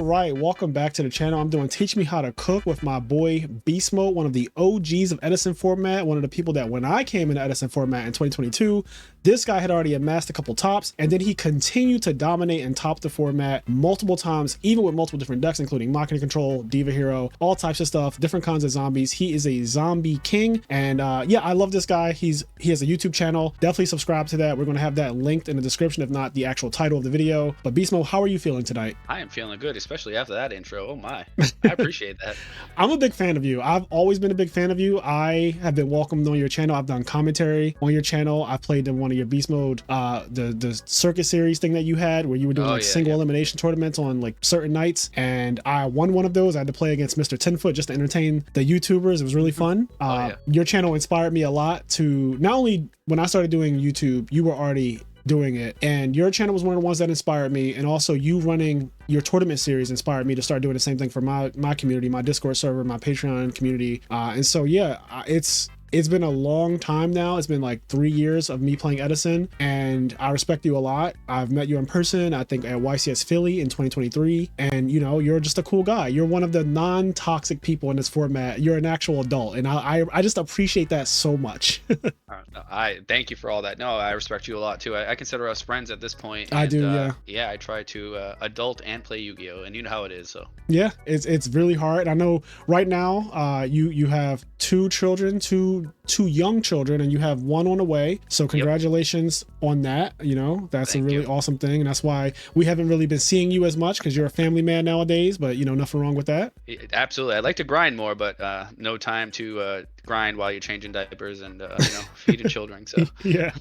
right, welcome back to the channel. I'm doing Teach Me How to Cook with my boy Beast Mode, one of the OGs of Edison format, one of the people that when I came into Edison format in 2022, this guy had already amassed a couple tops, and then he continued to dominate and top the format multiple times, even with multiple different decks, including Machina Control, Diva Hero, all types of stuff, different kinds of zombies. He is a zombie king, and yeah, I love this guy. He has a YouTube channel. Definitely subscribe to that. We're going to have that linked in the description, if not the actual title of the video. But Beast Mode, how are you feeling tonight? I am feeling good, especially after that intro. Oh my, I appreciate that. I'm a big fan of you. I've always been a big fan of you. I have been welcomed on your channel. I've done commentary on your channel. I played in one of your Beast Mode, the circuit series thing that you had where you were doing single elimination tournaments on like certain nights. And I won one of those. I had to play against Mr. 10-foot just to entertain the YouTubers. It was really fun. Your channel inspired me a lot to not only when I started doing YouTube, you were already doing it, and your channel was one of the ones that inspired me, and also you running your tournament series inspired me to start doing the same thing for my community, my Discord server, my Patreon community, and so yeah, it's been a long time now. It's been like 3 years of me playing Edison, and I respect you a lot. I've met you in person, I think at YCS Philly in 2023, and you know, you're just a cool guy. You're one of the non-toxic people in this format. You're an actual adult, and I just appreciate that so much. I thank you for all that. No, I respect you a lot too. I consider us friends at this point. I do, yeah. Yeah, I try to adult and play Yu-Gi-Oh, and you know how it is. So yeah, it's really hard. I know right now you have two children, two young children, and you have one on the way, so congratulations on that. You know, that's a really awesome thing, and that's why we haven't really been seeing you as much, because you're a family man nowadays, but you know, nothing wrong with that. Absolutely. I'd like to grind more, but no time to grind while you're changing diapers and you know, feeding children. So yeah.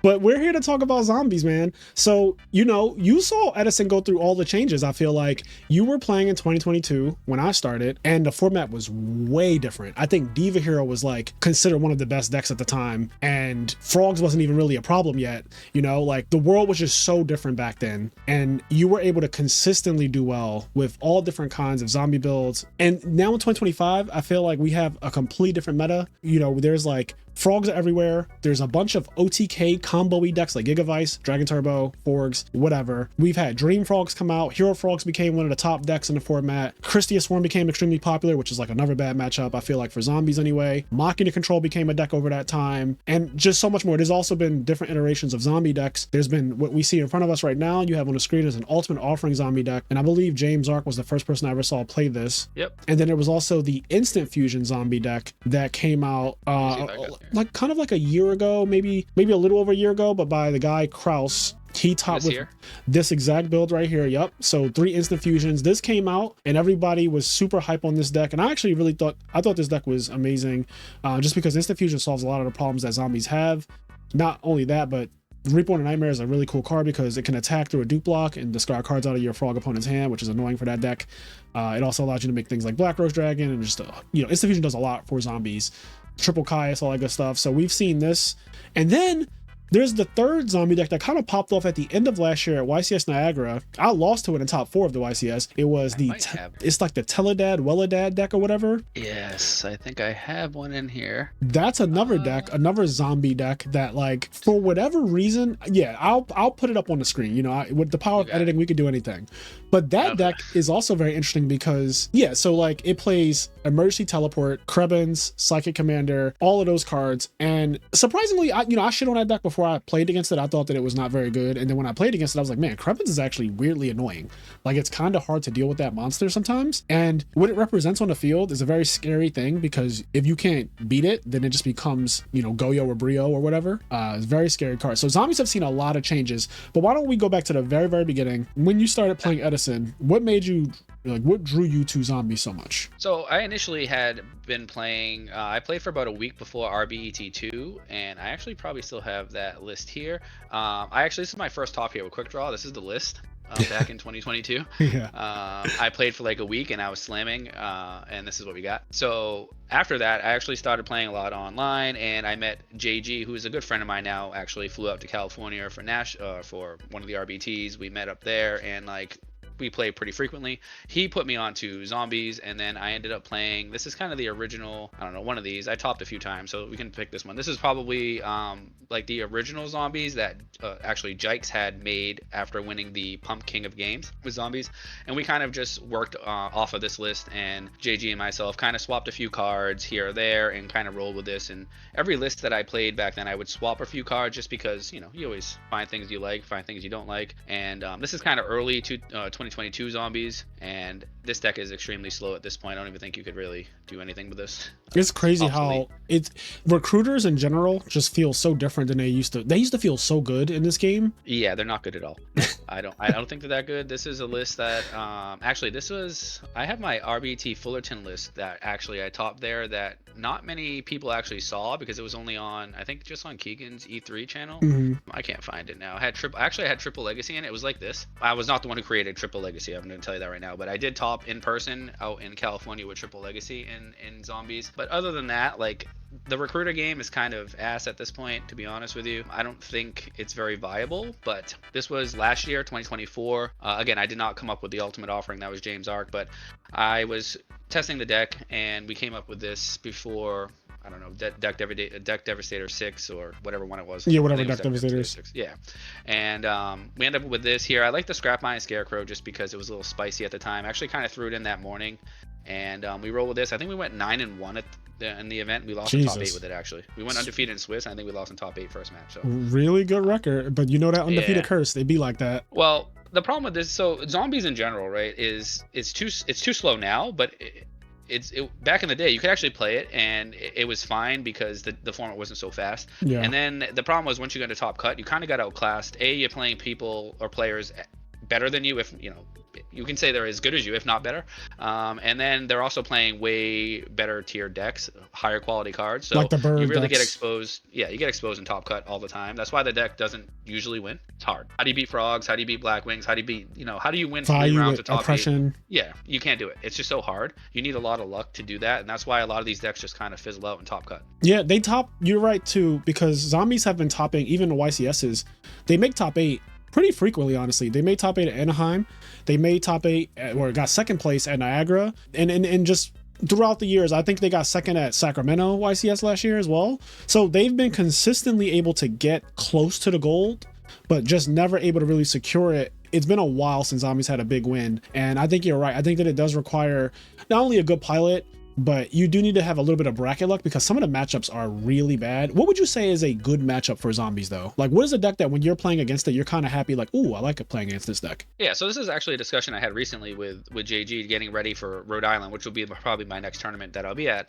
But we're here to talk about zombies, man. So, you know, you saw Edison go through all the changes. I feel like you were playing in 2022 when I started, and the format was way different. I think Diva Hero was like considered one of the best decks at the time, and Frogs wasn't even really a problem yet. You know, like the world was just so different back then, and you were able to consistently do well with all different kinds of zombie builds. And now in 2025, I feel like we have a complete different meta. You know, there's like Frogs are everywhere. There's a bunch of OTK combo-y decks like Gigavice, Dragon Turbo, Forgs, whatever. We've had Dream Frogs come out. Hero Frogs became one of the top decks in the format. Christia Swarm became extremely popular, which is like another bad matchup, I feel like, for zombies anyway. Machina Control became a deck over that time, and just so much more. There's also been different iterations of zombie decks. There's been what we see in front of us right now. You have on the screen is an Ultimate Offering zombie deck, and I believe James Ark was the first person I ever saw play this. Yep. And then there was also the Instant Fusion zombie deck that came out like kind of like a year ago, maybe a little over a year ago, but by the guy Kraus. He topped with this exact build right here. Yep. So 3 instant fusions. This came out and everybody was super hype on this deck, and I actually really thought this deck was amazing, just because instant fusion solves a lot of the problems that zombies have. Not only that, but Reaporn of Nightmare is a really cool card because it can attack through a dupe block and discard cards out of your frog opponent's hand, which is annoying for that deck. It also allows you to make things like Black Rose Dragon, and just you know, instant fusion does a lot for zombies. Triple Caius, all that good stuff. So we've seen this, and then there's the third zombie deck that kind of popped off at the end of last year at YCS Niagara. I lost to it in top 4 of the YCS. It was it's like the Teledad, Welladad deck or whatever. Yes, I think I have one in here. That's another deck, another zombie deck that, like, for whatever reason, yeah, I'll put it up on the screen. You know, with the power of editing, we could do anything. But that deck is also very interesting because, yeah, so like it plays Emergency Teleport, Krebins, Psychic Commander, all of those cards. And surprisingly, I shit on that deck before I played against it. I thought that it was not very good. And then when I played against it, I was like, man, Krebins is actually weirdly annoying. Like, it's kind of hard to deal with that monster sometimes. And what it represents on the field is a very scary thing, because if you can't beat it, then it just becomes, you know, Goyo or Brio or whatever. It's a very scary card. So zombies have seen a lot of changes. But why don't we go back to the very, very beginning? When you started playing Edison, what made you, like, what drew you to zombies so much? So I initially had been playing, I played for about a week before RBET2, and I actually probably still have that list here. This is my first top here with Quick Draw. This is the list. Back in 2022. Yeah. I played for like a week and I was slamming, and this is what we got. So after that, I actually started playing a lot online, and I met JG, who is a good friend of mine now. Actually flew out to California for for one of the RBTs. We met up there, and like we play pretty frequently. He put me onto zombies, and then I ended up playing. This is kind of the original. I don't know, one of these. I topped a few times, so we can pick this one. This is probably like the original zombies that actually Jikes had made after winning the Pump King of Games with zombies, and we kind of just worked off of this list. And JG and myself kind of swapped a few cards here or there, and kind of rolled with this. And every list that I played back then, I would swap a few cards just because you always find things you like, find things you don't like. And this is kind of early to 2022 zombies, and this deck is extremely slow at this point. I don't even think you could really do anything with this. It's crazy how recruiters in general just feel so different than they used to. They used to feel so good in this game. Yeah, they're not good at all. I don't think they're that good. This is a list that actually I have my RBT Fullerton list that actually I topped there that not many people actually saw because it was only on, I think, just on Keegan's E3 channel. I can't find it now. I had Triple Legacy in it. It was like this. I was not the one who created Triple Legacy. I'm going to tell you that right now, but I did top in person out in California with Triple Legacy in zombies. But other than that, like, the recruiter game is kind of ass at this point, to be honest with you. I don't think it's very viable, but this was last year, 2024. Again, I did not come up with the ultimate offering. That was James Ark, but I was testing the deck, and we came up with this before, I don't know, Deck Devastator 6 or whatever one it was. Yeah, whatever Deck Devastator 6. Yeah. And we ended up with this here. I like the Scrap Mine Scarecrow just because it was a little spicy at the time. I actually kind of threw it in that morning, and we rolled with this. I think we went 9-1 in the event. We lost in top 8 with it, actually. We went undefeated in Swiss, and I think we lost in top 8 first match. So really good record, but you know that undefeated curse, they be like that. Well, the problem with this, so zombies in general, right, is it's too slow now, but back in the day you could actually play it and it was fine because the format wasn't so fast. Yeah. And then the problem was once you got to top cut, you kind of got outclassed. You're playing people or players better than you, if you can say they're as good as you, if not better. And then they're also playing way better tier decks, higher quality cards. So like the bird, you really get exposed. Yeah, you get exposed in top cut all the time. That's why the deck doesn't usually win. It's hard. How do you beat frogs? How do you beat black wings? How do you beat, how do you win 3 rounds of top oppression? 8? Yeah, you can't do it. It's just so hard. You need a lot of luck to do that. And that's why a lot of these decks just kind of fizzle out in top cut. Yeah, they top, you're right too, because zombies have been topping, even the YCSs, they make top 8 pretty frequently, honestly. They made top 8 at Anaheim. They made top 8 or got second place at Niagara. And just throughout the years, I think they got second at Sacramento YCS last year as well. So they've been consistently able to get close to the gold, but just never able to really secure it. It's been a while since zombies had a big win. And I think you're right. I think that it does require not only a good pilot, but you do need to have a little bit of bracket luck because some of the matchups are really bad. What would you say is a good matchup for zombies though? Like, what is a deck that when you're playing against it, you're kind of happy, like, ooh, I like playing against this deck? Yeah, so this is actually a discussion I had recently with JG getting ready for Rhode Island, which will be probably my next tournament that I'll be at.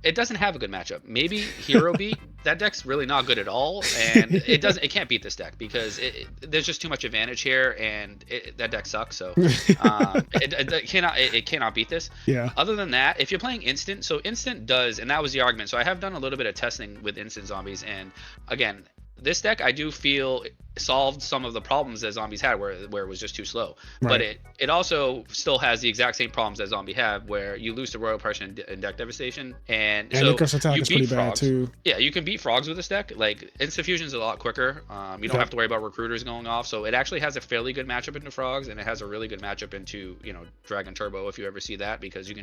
It doesn't have a good matchup. Maybe Hero Beat. That deck's really not good at all, and it can't beat this deck because there's just too much advantage here, and that deck sucks. So it cannot beat this. Yeah. Other than that, if you're playing instant, so instant does, and that was the argument. So I have done a little bit of testing with instant zombies, and again, this deck I do feel solved some of the problems that zombies had where it was just too slow. Right. But it also still has the exact same problems that zombie have, where you lose to Royal Oppression and Deck Devastation, and so Inconsistency attack is pretty bad too. Yeah, you can beat frogs with this deck. Like, instant fusion is a lot quicker. You don't have to worry about recruiters going off, so it actually has a fairly good matchup into frogs, and it has a really good matchup into Dragon Turbo if you ever see that, because you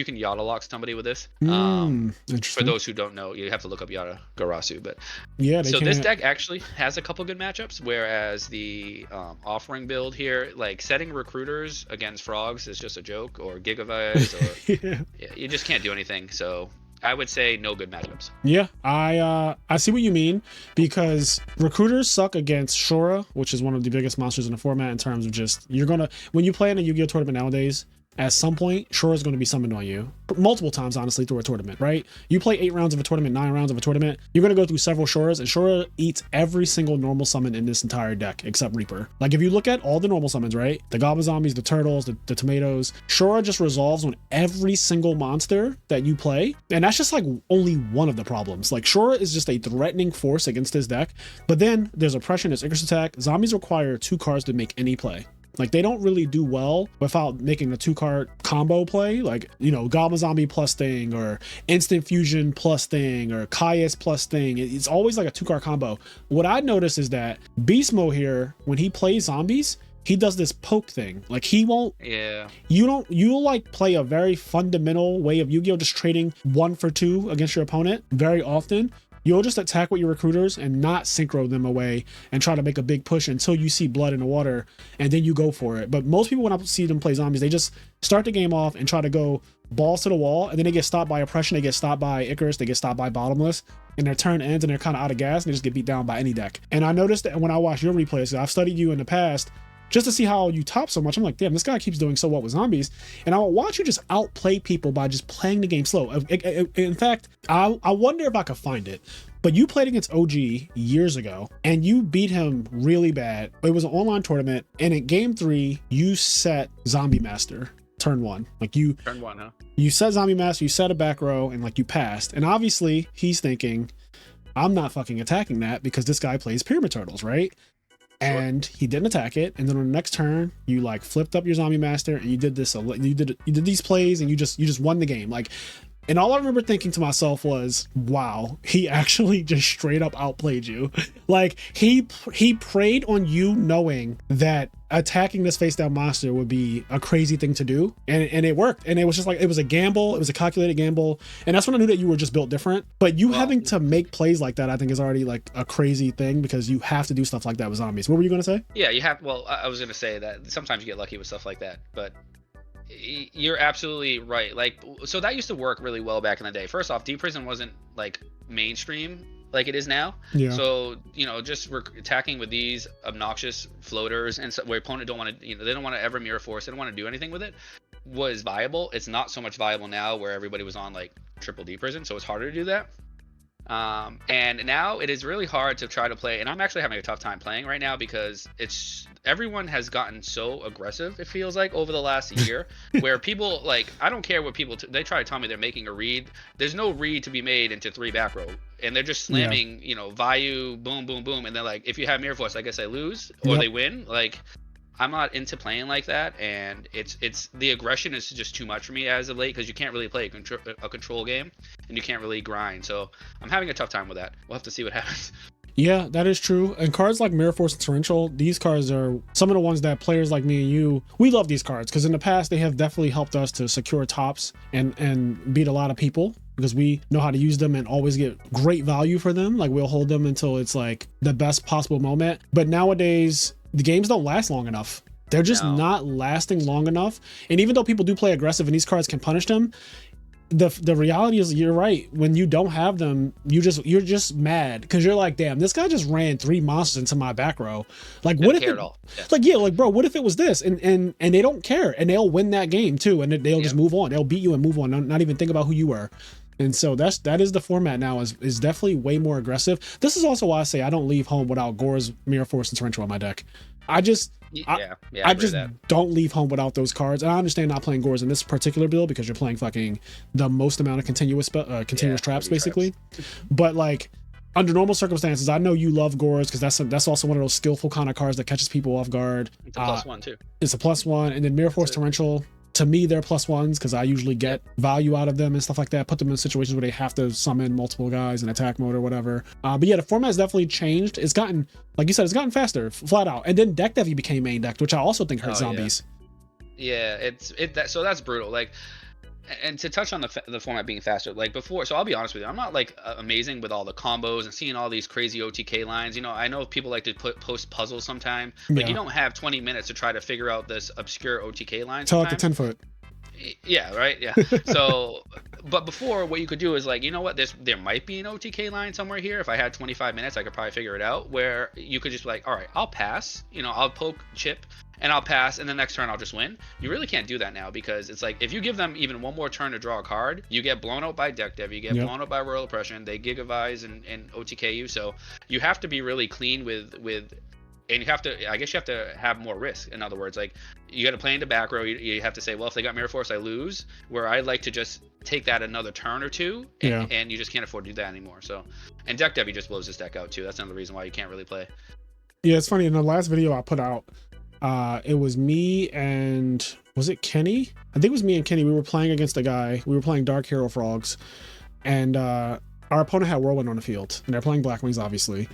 can Yada lock somebody with this. For those who don't know, you have to look up Yada Garasu, but yeah, this deck actually has a couple good matchups, whereas the offering build here, like setting recruiters against frogs is just a joke, or Gigavice, or you just can't do anything. So I would say no good matchups. Yeah, I see what you mean, because recruiters suck against Shura, which is one of the biggest monsters in the format in terms of just, when you play in a Yu-Gi-Oh tournament nowadays, at some point, Shura is going to be summoned on you multiple times, honestly, through a tournament, right? You play 8 rounds of a tournament, 9 rounds of a tournament, you're going to go through several Shuras, and Shura eats every single normal summon in this entire deck except Reaper. Like, if you look at all the normal summons, right? The Goblin Zombies, the Turtles, the Tomatoes, Shura just resolves on every single monster that you play, and that's just like only one of the problems. Like, Shura is just a threatening force against this deck, but then there's Oppression, there's Icarus Attack. Zombies require 2 cards to make any play. Like, they don't really do well without making a 2-card combo play, like, Goblin Zombie plus thing, or Instant Fusion plus thing, or Caius plus thing. It's always like a 2-card combo. What I notice is that Beast Mode here, when he plays zombies, he does this poke thing. Like he won't, Yeah. you'll like play a very fundamental way of Yu-Gi-Oh, just trading 1 for 2 against your opponent very often. You'll just attack with your recruiters and not synchro them away and try to make a big push until you see blood in the water, and then you go for it. But most people, when I see them play zombies, they just start the game off and try to go balls to the wall, and then they get stopped by Oppression, they get stopped by Icarus, they get stopped by Bottomless, and their turn ends and they're kind of out of gas and they just get beat down by any deck. And I noticed that when I watch your replays, I've studied you in the past just to see how you top so much. I'm like, damn, this guy keeps doing so well with zombies. And I will watch you just outplay people by just playing the game slow. In fact, I wonder if I could find it. But you played against OG years ago and you beat him really bad. It was an online tournament, and in game 3, you set Zombie Master turn 1. Like you Turn 1, huh? You set Zombie Master, you set a back row, and like you passed. And obviously he's thinking, I'm not fucking attacking that because this guy plays Pyramid Turtles, right? And he didn't attack it, and then on the next turn you like flipped up your Zombie Master and you did this, you did these plays, and you just won the game. Like, and all I remember thinking to myself was, wow, he actually just straight up outplayed you. Like he preyed on you knowing that attacking this face down monster would be a crazy thing to do, and it worked. And it was just like, it was a gamble, it was a calculated gamble, and that's when I knew that you were just built different. But you having to make plays like that, I think, is already like a crazy thing, because you have to do stuff like that with zombies. What were you gonna say? Yeah, you have. Well, I was gonna say that sometimes you get lucky with stuff like that, but you're absolutely right. Like, so that used to work really well back in the day. First off, Deep Prison wasn't like mainstream like it is now. Yeah. So, you know, just attacking with these obnoxious floaters and so, where opponent don't want to, you know, they don't want to ever mirror force, they don't want to do anything with it, was viable. It's not so much viable now, where everybody was on like triple Deep Prison, so it's harder to do that. And now it is really hard to try to play, and I'm actually having a tough time playing right now, because everyone has gotten so aggressive, it feels like, over the last year, where people, like, I don't care what people they try to tell me they're making a read. There's no read to be made into 3 back row, and they're just slamming, you know, Vayu, boom, boom, boom, and they're like, if you have mirror force, I guess I lose, or they win. Like, I'm not into playing like that, and it's the aggression is just too much for me as of late, because you can't really play a control game, and you can't really grind. So I'm having a tough time with that. We'll have to see what happens. Yeah, that is true. And cards like Mirror Force and Torrential, these cards are some of the ones that players like me and you, we love these cards, because in the past they have definitely helped us to secure tops and beat a lot of people, because we know how to use them and always get great value for them. Like, we'll hold them until it's like the best possible moment. But nowadays the games don't last long enough. They're just not lasting long enough. And even though people do play aggressive and these cards can punish them, the reality is, you're right. When you don't have them, you're just mad, because you're like, damn, this guy just ran 3 monsters into my back row. Like, what if like, yeah, like, bro, what if it was this? And they don't care, and they'll win that game too, and they'll just move on. They'll beat you and move on, not even think about who you were. And so that is the format now, is definitely way more aggressive. This is also why I say I don't leave home without Gore's, Mirror Force, and Torrential on my deck. I just don't leave home without those cards. And I understand not playing Gores in this particular build, because you're playing fucking the most amount of continuous traps basically. But like, under normal circumstances, I know you love Gores, because that's also one of those skillful kind of cards that catches people off guard. It's a +1 too. It's a +1, and then Mirror Force, Torrential, to me, they're +1s, because I usually get value out of them and stuff like that. Put them in situations where they have to summon multiple guys in attack mode or whatever. But yeah, the format has definitely changed. It's gotten, like you said, it's gotten faster, flat out. And then deck Devi became main decked, which I also think hurts zombies. Yeah, so that's brutal. Like, and to touch on the format being faster, like before, so I'll be honest with you, I'm not like amazing with all the combos and seeing all these crazy OTK lines. You know, I know people like to post puzzles sometime, but you don't have 20 minutes to try to figure out this obscure OTK line. Tell it the 10-foot. Yeah, right. Yeah. So, but before, what you could do is like, you know what, there might be an OTK line somewhere here. If I had 25 minutes, I could probably figure it out, where you could just be like, all right, I'll pass. You know, I'll poke chip, and I'll pass, and the next turn I'll just win. You really can't do that now, because it's like, if you give them even one more turn to draw a card, you get blown out by deck dev, you get blown out by Royal Oppression, they gigavise and OTK you. So you have to be really clean with and you have to, I guess you have to have more risk. In other words, like, you got to play into back row. You have to say, well, if they got Mirror Force, I lose. Where I like to just take that another turn or two, and you just can't afford to do that anymore. So, and deck dev just blows this deck out too. That's another reason why you can't really play. Yeah, it's funny. In the last video I put out, it was me and, was it Kenny? I think it was me and Kenny. We were playing against a guy. We were playing Dark Hero Frogs, and our opponent had Whirlwind on the field, and they're playing Black Wings, obviously.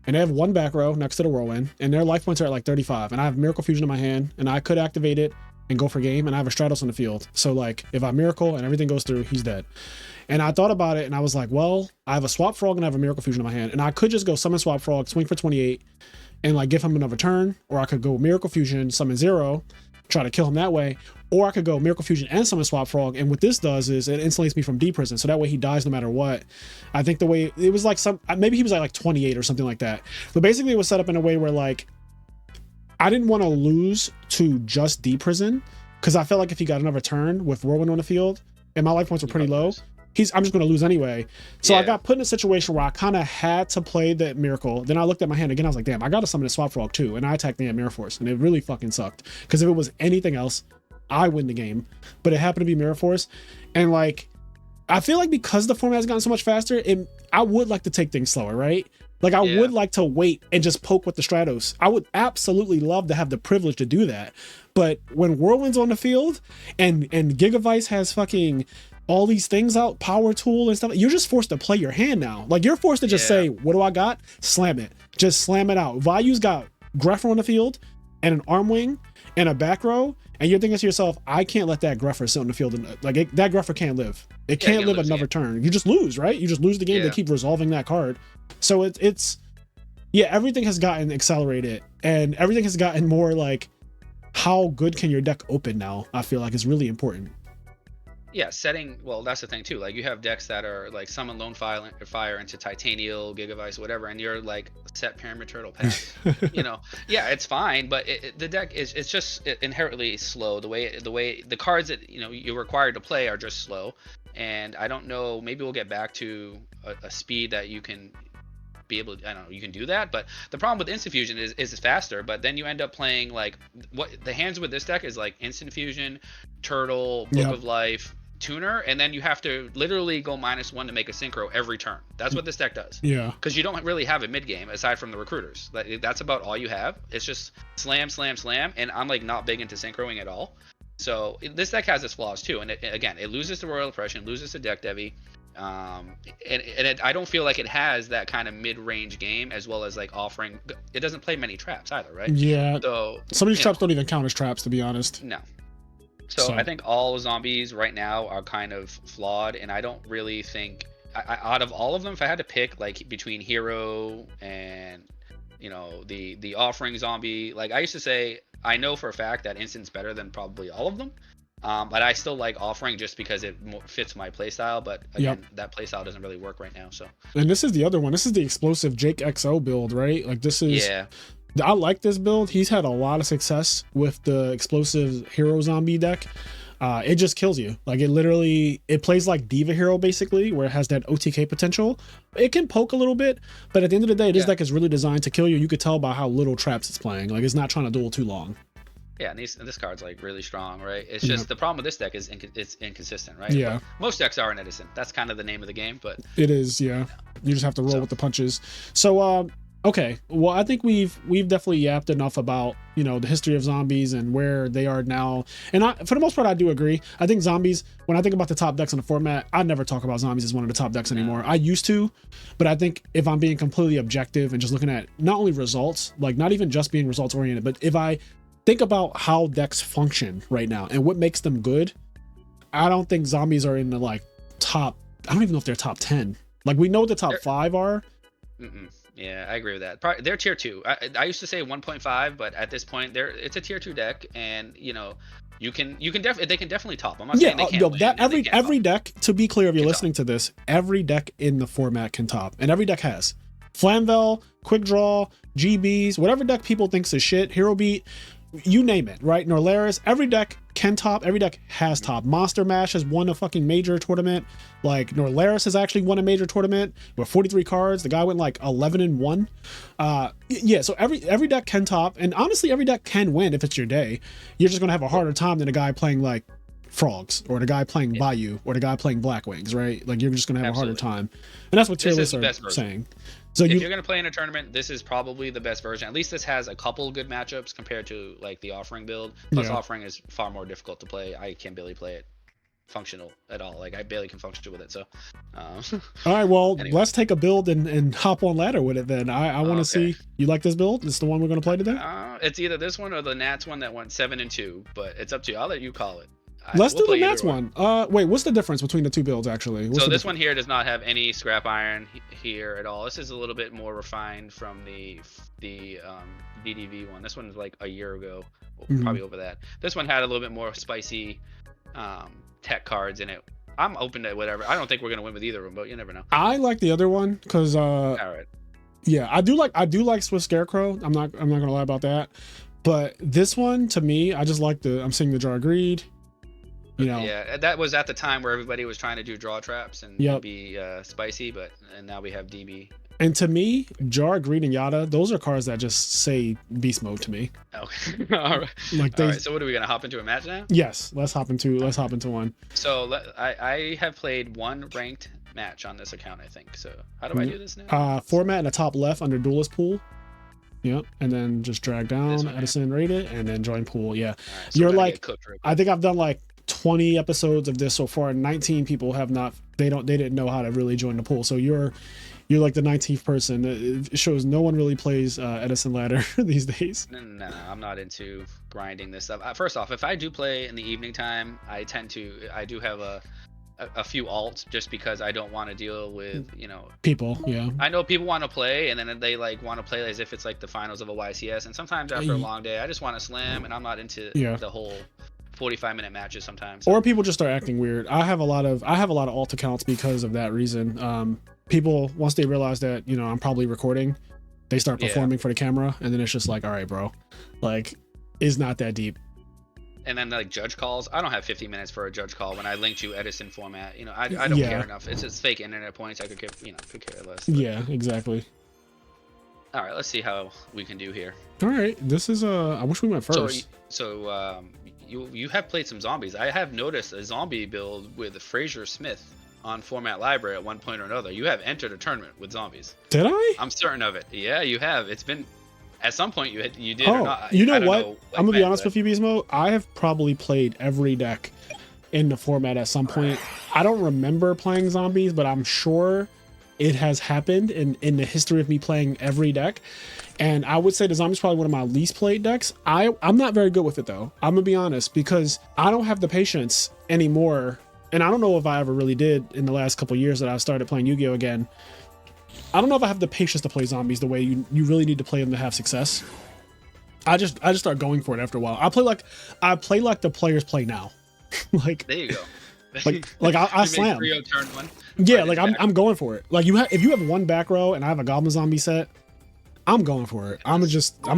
and they have one back row next to the whirlwind, and their life points are at like 35, and I have Miracle Fusion in my hand, and I could activate it and go for game, and I have a Stratos on the field. So like if I Miracle and everything goes through, he's dead. And I thought about it, and I was like, well, I have a Swap Frog and I have a Miracle Fusion in my hand, and I could just go summon Swap Frog, swing for 28, and like give him another turn, or I could go Miracle Fusion, summon 0, try to kill him that way, or I could go Miracle Fusion and summon Swap Frog, and what this does is it insulates me from D prison, so that way he dies no matter what. I think the way it was like maybe he was like 28 or something like that, but basically it was set up in a way where like I didn't want to lose to just D prison, because I felt like if he got another turn with Whirlwind on the field and my life points were pretty low, I'm just going to lose anyway. So I got put in a situation where I kind of had to play that Miracle. Then I looked at my hand again. I was like, damn, I got to summon a Swap Frog too. And I attacked the Mirror Force, and it really fucking sucked. Because if it was anything else, I win the game. But it happened to be Mirror Force. And like, I feel like because the format has gotten so much faster, I would like to take things slower, right? Like I would like to wait and just poke with the Stratos. I would absolutely love to have the privilege to do that. But when Whirlwind's on the field and Gigavice has fucking all these things out, Power Tool and stuff, you're just forced to play your hand now. Like you're forced to just say, what do I got? Slam it. Just slam it out. Vayu's got Greffer on the field and an Arm Wing and a back row, and you're thinking to yourself, I can't let that Greffer sit on the field. And that Greffer can't live. It can't live another turn. You just lose, right? You just lose the game. They keep resolving that card. So it's everything has gotten accelerated, and everything has gotten more like, how good can your deck open now? I feel like is really important. Yeah, well, that's the thing too. Like you have decks that are like summon Lone Fire into Titanial, Gigavice, whatever, and you're like set Pyramid Turtle pass. It's fine, but the deck it's just inherently slow. The way the cards that you're required to play are just slow, and I don't know. Maybe we'll get back to a speed that you can be able to, I don't know, you can do that. But the problem with Instant Fusion is it's faster, but then you end up playing like what the hands with this deck is like Instant Fusion, Turtle, Book of Life, Tuner, and then you have to literally go -1 to make a synchro every turn. That's what this deck does. Yeah. Because you don't really have a mid game aside from the recruiters. That's about all you have. It's just slam, slam, slam, and I'm like not big into synchroing at all. So this deck has its flaws too, and it loses to Royal Oppression, loses to Deck Devi. I don't feel like it has that kind of mid-range game as well as like offering. It doesn't play many traps either, right? Yeah. So some of these traps don't even count as traps, to be honest. No. So I think all zombies right now are kind of flawed, and I don't really think out of all of them, if I had to pick like between Hero and the offering zombie, like I used to say, I know for a fact that Instant's better than probably all of them. But I still like offering just because it fits my playstyle. But again, that playstyle doesn't really work right now. So. And this is the other one. This is the explosive Jake XO build, right? Like this is. Yeah. I like this build. He's had a lot of success with the explosive hero zombie deck. It just kills you. Like it plays like Diva Hero basically, where it has that OTK potential. It can poke a little bit, but at the end of the day, this deck is really designed to kill you. You could tell by how little traps it's playing. Like it's not trying to duel too long. Yeah, and this card's like really strong, right? It's just the problem with this deck is it's inconsistent, right? Yeah. But most decks are in Edison. That's kind of the name of the game, but it is. Yeah, you just have to roll with the punches. So okay, well I think we've definitely yapped enough about the history of zombies and where they are now. And for the most part, I do agree. I think zombies. When I think about the top decks in the format, I never talk about zombies as one of the top decks anymore. I used to, but I think if I'm being completely objective and just looking at not only results, like not even just being results oriented, but if I think about how decks function right now and what makes them good, I don't think zombies are in the like top. I don't even know if they're top 10. Like we know what the top 5 are. Yeah, I agree with that. They're tier 2. I used to say 1.5, but at this point, it's a tier 2 deck, and they can definitely top. I'm not saying they can't win, every deck. To be clear, if you're listening to this, every deck in the format can top, and every deck has Flamvel, Quick Draw, GBs, whatever deck people thinks is shit, Hero Beat. You name it, right? Norlaris, every deck can top, every deck has top. Monster Mash has won a fucking major tournament. Like Norlaris has actually won a major tournament with 43 cards. The guy went like 11-1. So every deck can top, and honestly, every deck can win if it's your day. You're just gonna have a harder time than a guy playing like Frogs, or the guy playing Bayou, or the guy playing Black Wings, right? Like you're just gonna have a harder time, and that's what tier lists are saying. So if you're going to play in a tournament, this is probably the best version. At least this has a couple good matchups compared to like the offering build. Plus offering is far more difficult to play. I can barely play it. functional at all. Like I barely can function with it. So, all right, well, anyway. let's take a build and hop on ladder with it then. I want to see. You like this build? This is the one we're going to play today? It's either this one or the Nats one that went 7-2, but it's up to you. I'll let you call it. Let's do the Nats one. Wait, what's the difference between the two builds actually? So this one here does not have any scrap iron here at all. This is a little bit more refined from the DDV one. This one is like a year ago, probably over that. This one had a little bit more spicy tech cards in it. I'm open to whatever. I don't think we're gonna win with either of them, but you never know. I like the other one because all right. Yeah, I do like Swift Scarecrow. I'm not gonna lie about that. But this one to me, I just like I'm seeing the Jar of Greed. You know. Yeah, that was at the time where everybody was trying to do draw traps and be spicy, and now we have DB. And to me, Jar, Greed, and Yada, those are cards that just say beast mode to me. Okay. All right. Like all right. So what are we gonna hop into a match now? Yes. Let's hop into one. So I have played one ranked match on this account, I think. So how do I do this now? Format in the top left under duelist pool. Yep. And then just drag down Edison, rate it, and then join pool. Yeah. Right, so you're like, I think I've done like 20 episodes of this so far. 19 people have not. They didn't know how to really join the pool. So you're like the 19th person. It shows no one really plays Edison ladder these days. No, I'm not into grinding this stuff. First off, if I do play in the evening time, I do have a few alts just because I don't want to deal with, people. Yeah. I know people want to play and then they like want to play as if it's like the finals of a YCS. And sometimes after a long day, I just want to slam and I'm not into the whole 45-minute matches sometimes. Or people just start acting weird. I have a lot of alt accounts because of that reason. People, once they realize that, I'm probably recording, they start performing for the camera. And then it's just like, all right, bro, like it's not that deep. And then like judge calls, I don't have 50 minutes for a judge call when I link to Edison format. I don't care enough. It's just fake internet points. I could care less. But. Yeah, exactly. All right, let's see how we can do here. All right, this is I wish we went first. So you have played some zombies. I have noticed a zombie build with Frazier Smith on Format Library at one point or another. You have entered a tournament with zombies. Did I? I'm certain of it. Yeah, you have. It's been at some point you did or not. You know what? I'm gonna be honest with you, Beast Mode. I have probably played every deck in the format at some point. I don't remember playing zombies, but I'm sure it has happened in the history of me playing every deck. And I would say the zombie's probably one of my least played decks. I'm not very good with it though. I'm gonna be honest, because I don't have the patience anymore. And I don't know if I ever really did in the last couple of years that I started playing Yu-Gi-Oh again. I don't know if I have the patience to play zombies the way you really need to play them to have success. I just start going for it after a while. I play like the players play now. Like there you go. like I slam. Turn one. Yeah, like I'm going for it. Like if you have one back row and I have a goblin zombie set, I'm going for it. I'm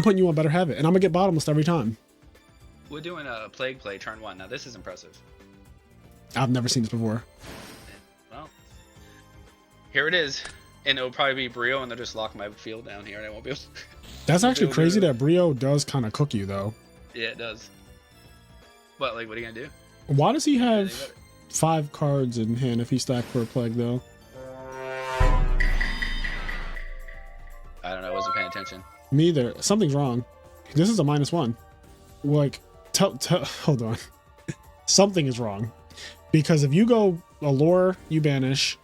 putting you on better habit, and I'm gonna get bottomless every time. We're doing a plague play turn one. Now this is impressive. I've never seen this before. Well, here it is. And it'll probably be Brio, and they'll just lock my field down here, and I won't be able to... That's actually crazy that Brio does kind of cook you, though. Yeah, it does. But, like, what are you going to do? Why does he have 5 cards in hand if he stacked for a plague, though? I don't know. I wasn't paying attention. Me either. Something's wrong. This is a -1. Like, hold on. Something is wrong. Because if you go Allure, you banish...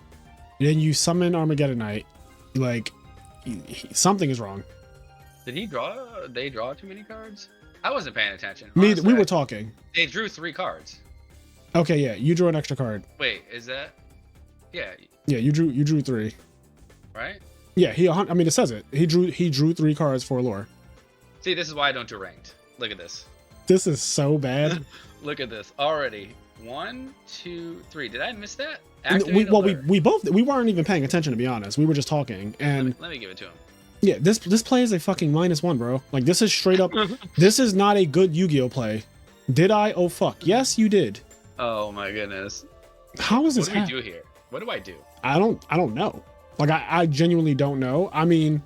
Then you summon Armageddonite. Like, something is wrong. Did he draw? They draw too many cards? I wasn't paying attention. Honestly, we were talking. They drew 3 cards. Okay, yeah, you drew an extra card. Wait, is that? Yeah. Yeah, you drew 3. Right? Yeah, it says it. He drew 3 cards for Allure. See, this is why I don't do ranked. Look at this. This is so bad. Look at this already. 1, 2, 3. Did I miss that? We weren't even paying attention, to be honest. We were just talking, and let me give it to him. Yeah, this play is a fucking -1, bro. Like, this is straight up. This is not a good Yu-Gi-Oh play. Did I? Oh fuck. Yes, you did. Oh my goodness. How is this? What do we do here? What do I do? I don't know. Like, I genuinely don't know. I mean,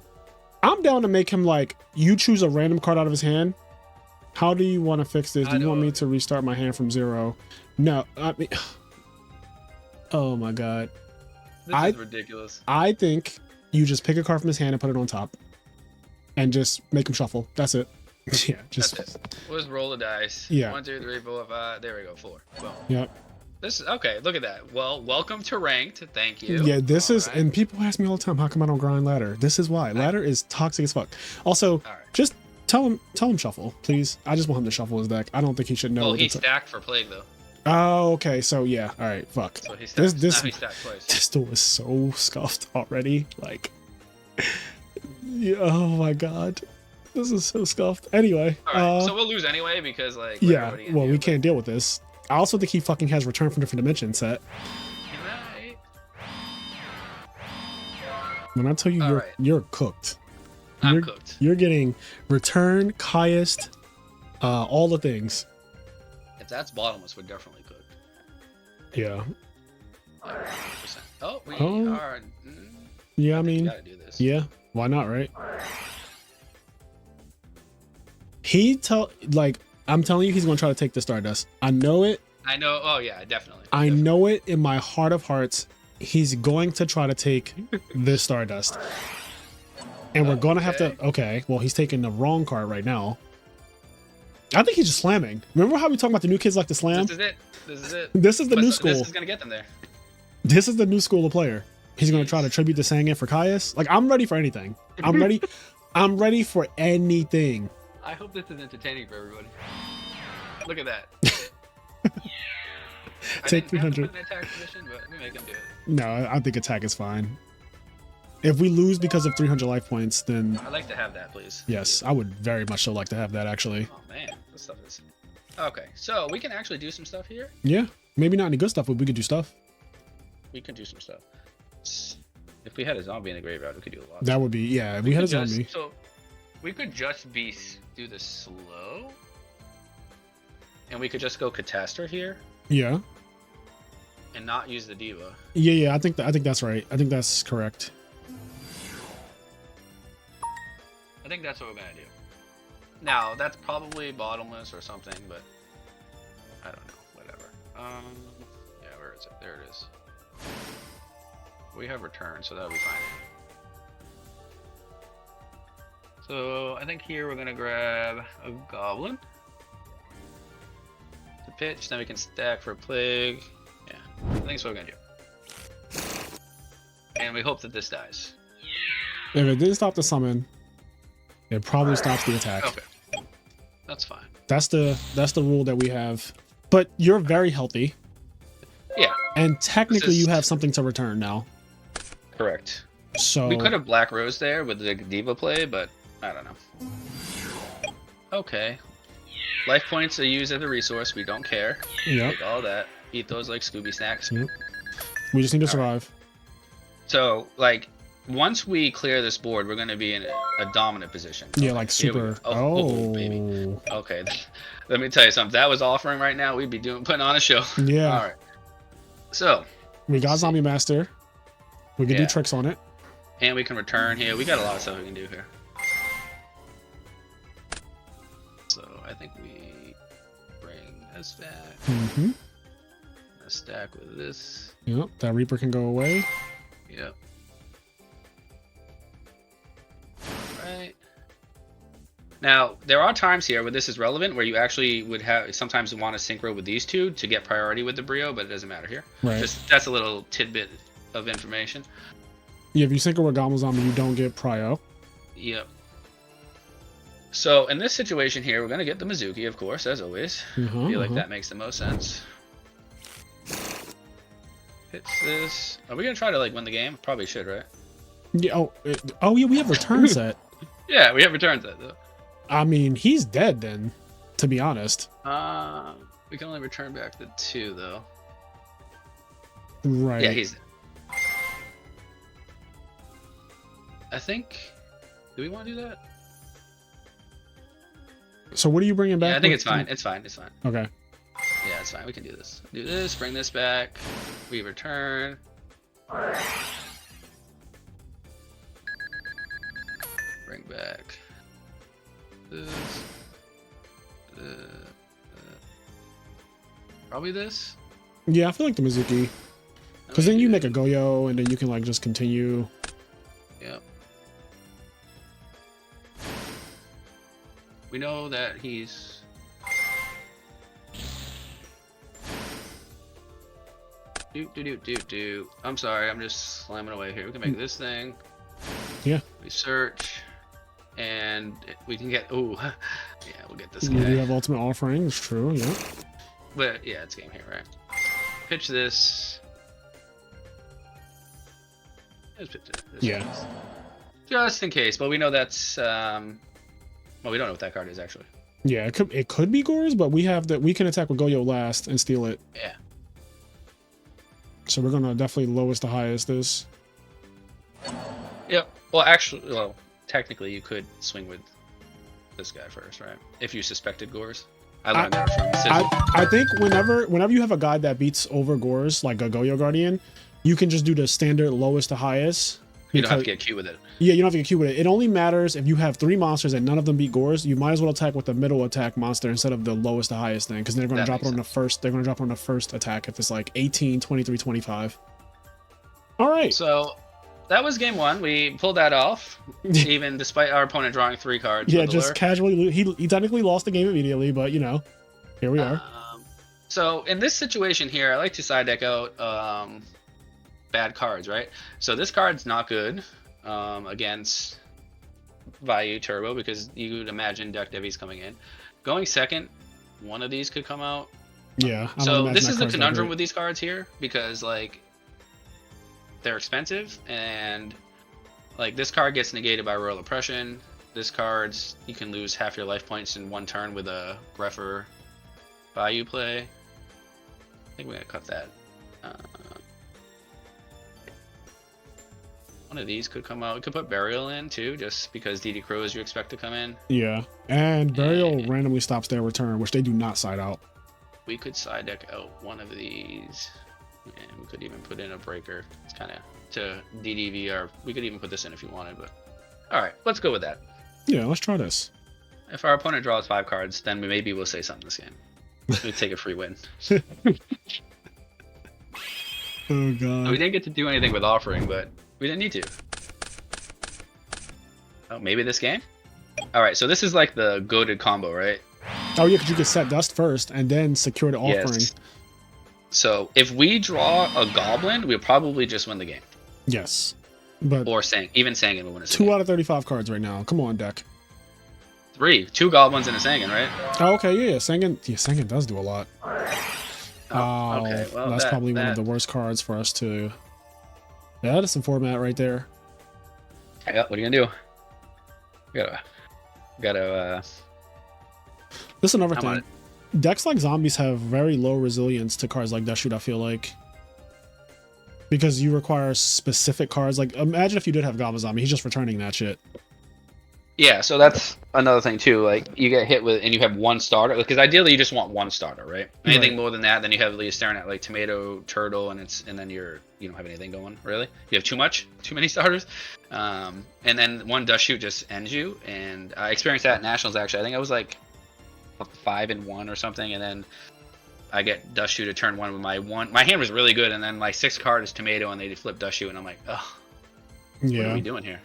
I'm down to make him like, you choose a random card out of his hand. How do you want to fix this? Do you want me to restart my hand from 0? No, I mean, oh my god. This is ridiculous. I think you just pick a card from his hand and put it on top. And just make him shuffle. That's it. Yeah, just... That's it. Let's roll the dice. Yeah. 1, 2, 3, 4, 5. There we go, 4. Boom. Yep. This is okay. Look at that. Well, welcome to ranked. Thank you. Yeah, this All is, right. and people ask me all the time, how come I don't grind ladder? This is why. Ladder is toxic as fuck. Also, All right. just tell him shuffle, please. I just want him to shuffle his deck. I don't think he should know. Well, what he it's stacked for plague though. Oh, okay. So yeah. All right. Fuck. So he stacked. This Now he stacked twice. this duel is so scuffed already. Like, yeah, oh my god, this is so scuffed. Anyway. All right. So we'll lose anyway because like. Yeah. Well, we can't deal with this. I also think he fucking has Return from Different Dimensions set. Right. When I tell you All right. you're cooked. I'm You're cooked. You're getting Return, Caius, all the things. If that's bottomless, we're definitely cooked. Yeah. 100%. Oh, we Oh. are. Yeah. I We mean, gotta do this. yeah. Why not? Right. I'm telling you, he's gonna try to take the Stardust. I know it. I know. Oh yeah, definitely. I know it in my heart of hearts. He's going to try to take this Stardust. And we're gonna have to. Okay, well, he's taking the wrong card right now. I think he's just slamming. Remember how we talking about the new kids like to slam? This is it. This is it. This is the new school. This is gonna get them there. This is the new school of player. He's gonna try to tribute the Sangan for Caius. Like, I'm ready for anything. I'm ready. I'm ready for anything. I hope this is entertaining for everybody. Look at that. Take I didn't have to 300. put an attack position, but we make him do it. No, I think attack is fine. If we lose because of 300 life points, then I'd like to have that, please. yes, I would very much so like to have that, actually. Oh man, this stuff is. Okay, so we can actually do some stuff here. Yeah, maybe not any good stuff, but we could do stuff. We can do some stuff. If we had a zombie in the graveyard, we could do a lot. That would be, yeah, if we had a could zombie. So we could just do the slow, and we could just go Catastor here Yeah. and not use the Diva. Yeah, I think that's right. I think that's correct. I think that's what we're gonna do. Now that's probably bottomless or something, but I don't know. Whatever. Yeah, where is it? There it is. We have return, so that'll be fine. So I think here we're gonna grab a goblin to pitch, then we can stack for plague. Yeah, I think that's what we're gonna do. And we hope that this dies. If it didn't stop the summon, it probably stops the attack. Okay, that's fine. That's the rule that we have. But you're very healthy, Yeah, and technically This is- you have something to return now. correct. So We could have Black Rose there with the Diva play, but I don't know. Okay. Life points are used as a resource. We don't care. yeah, Take all that. Eat those like Scooby snacks. Yep. We just need to survive. So, like, once we clear this board, we're going to be in a dominant position. Yeah, like Here we super. go. Oh, baby. Okay. Let me tell you something. If that was offering right now, we'd be putting on a show. Yeah. All right. So, We got Zombie Master. We can do Yeah. tricks on it. and we can return here. We got a lot of stuff we can do here. So, I think we bring this back. Mm-hmm. A stack with this. Yep. That Reaper can go away. Yep. Alright. Now, there are times here where this is relevant, where you actually would have sometimes want to synchro with these two to get priority with the Brio, but it doesn't matter here. Right. Just that's a little tidbit of information. Yeah, if you sync it with Goblin Zombie, you don't get Prio. Yep. So in this situation here, we're gonna get the Mizuki, of course, as always. I feel like that makes the most sense. Hits this. Are we gonna try to like win the game? Probably should, right? Yeah. Oh yeah, we have return set. Yeah, we have returns that though. I mean, he's dead then, to be honest. We can only return back the 2 though. Right. Yeah, he's. I think. Do we want to do that? So what are you bringing back? Yeah, I think with- it's fine. It's fine. It's fine. Okay. Yeah, it's fine. We can do this. Do this. Bring this back. We return. Bring back this. Probably this. Yeah, I feel like the Mizuki. Because then you make a Goyo, and then you can like just continue. Yep. We know that he's. I'm sorry, I'm just slamming away here. We can make this thing. Yeah. We search, and we can get. Ooh, yeah, we'll get this We do guy. have ultimate offering. It's true. Yeah. But yeah, it's game here, right? Pitch this. Let's pitch this. Yeah. Just in case, but we know that's. Well, we don't know what that card is actually. Yeah. It could be Gores, but we have that. We can attack with Goyo last and steal it. Yeah. So we're gonna definitely lowest to highest this. Yep. Well, actually, technically, you could swing with this guy first, right? If you suspected Gores. I learned that from Sizzle. I think whenever you have a guide that beats over Gores, like a Goyo Guardian, you can just do the standard lowest to highest. You don't have to get Q with it. Yeah, you don't have to get Q with it. It only matters if you have 3 monsters and none of them beat Gores. You might as well attack with the middle attack monster instead of the lowest to highest thing, because they're going to drop it on the first. They're going to drop it on the first attack if it's like 18, 23, 25. All right. So that was game 1. We pulled that off, even despite our opponent drawing 3 cards. Yeah, just casually. He technically lost the game immediately, but you know, here we are. So in this situation here, I like to side deck out bad cards, right? So this card's not good against Vayu Turbo, because you would imagine Deck Devi's coming in. Going second, one of these could come out. Yeah. So this is the conundrum with these cards here, because like they're expensive, and like this card gets negated by Royal Oppression. This card's you can lose half your life points in 1 turn with a Greffer Vayu play. I think we're gonna cut that. One of these could come out. We could put Burial in too, just because DD Crows you expect to come in. Yeah, and Burial randomly stops their return, which they do not side out. We could side deck out one of these, and we could even put in a Breaker. It's kind of to DDV, or we could even put this in if you wanted. But all right, let's go with that. Yeah, let's try this. If our opponent draws 5 cards, then maybe we'll say something this game. We take a free win. Oh god. We didn't get to do anything with offering, but we didn't need to. Oh, maybe this game? Alright, so this is like the goated combo, right? Oh yeah, because you could set dust first and then secure the offering. Yes. So if we draw a Goblin, we'll probably just win the game. Yes. But or even Sangan will win a 2 out of 35 cards right now. Come on, deck. 2 Goblins and a Sangan, right? Oh, okay, yeah, Sangan does do a lot. Oh, okay. Well, that's probably one of the worst cards for us to. Yeah, that's some format right there. Yeah, what are you gonna do? Gotta. This is another thing. Decks like Zombies have very low resilience to cards like Death Shoot, I feel like. Because you require specific cards. Like, imagine if you did have Goblin Zombie, he's just returning that shit. Yeah, so that's another thing too. Like, you get hit with, and you have 1 starter. Because ideally, you just want 1 starter, right? Anything more than that, then you're staring at like Tomato, Turtle, and then you don't have anything going really. You have too many starters, and then 1 Dust Shoot just ends you. And I experienced that at Nationals actually. I think I was like 5-1 or something, and then I get Dust Shoot to turn 1 with my 1. My hand was really good, and then my 6th card is Tomato, and they flip Dust Shoot, and I'm like, oh, what are we doing here?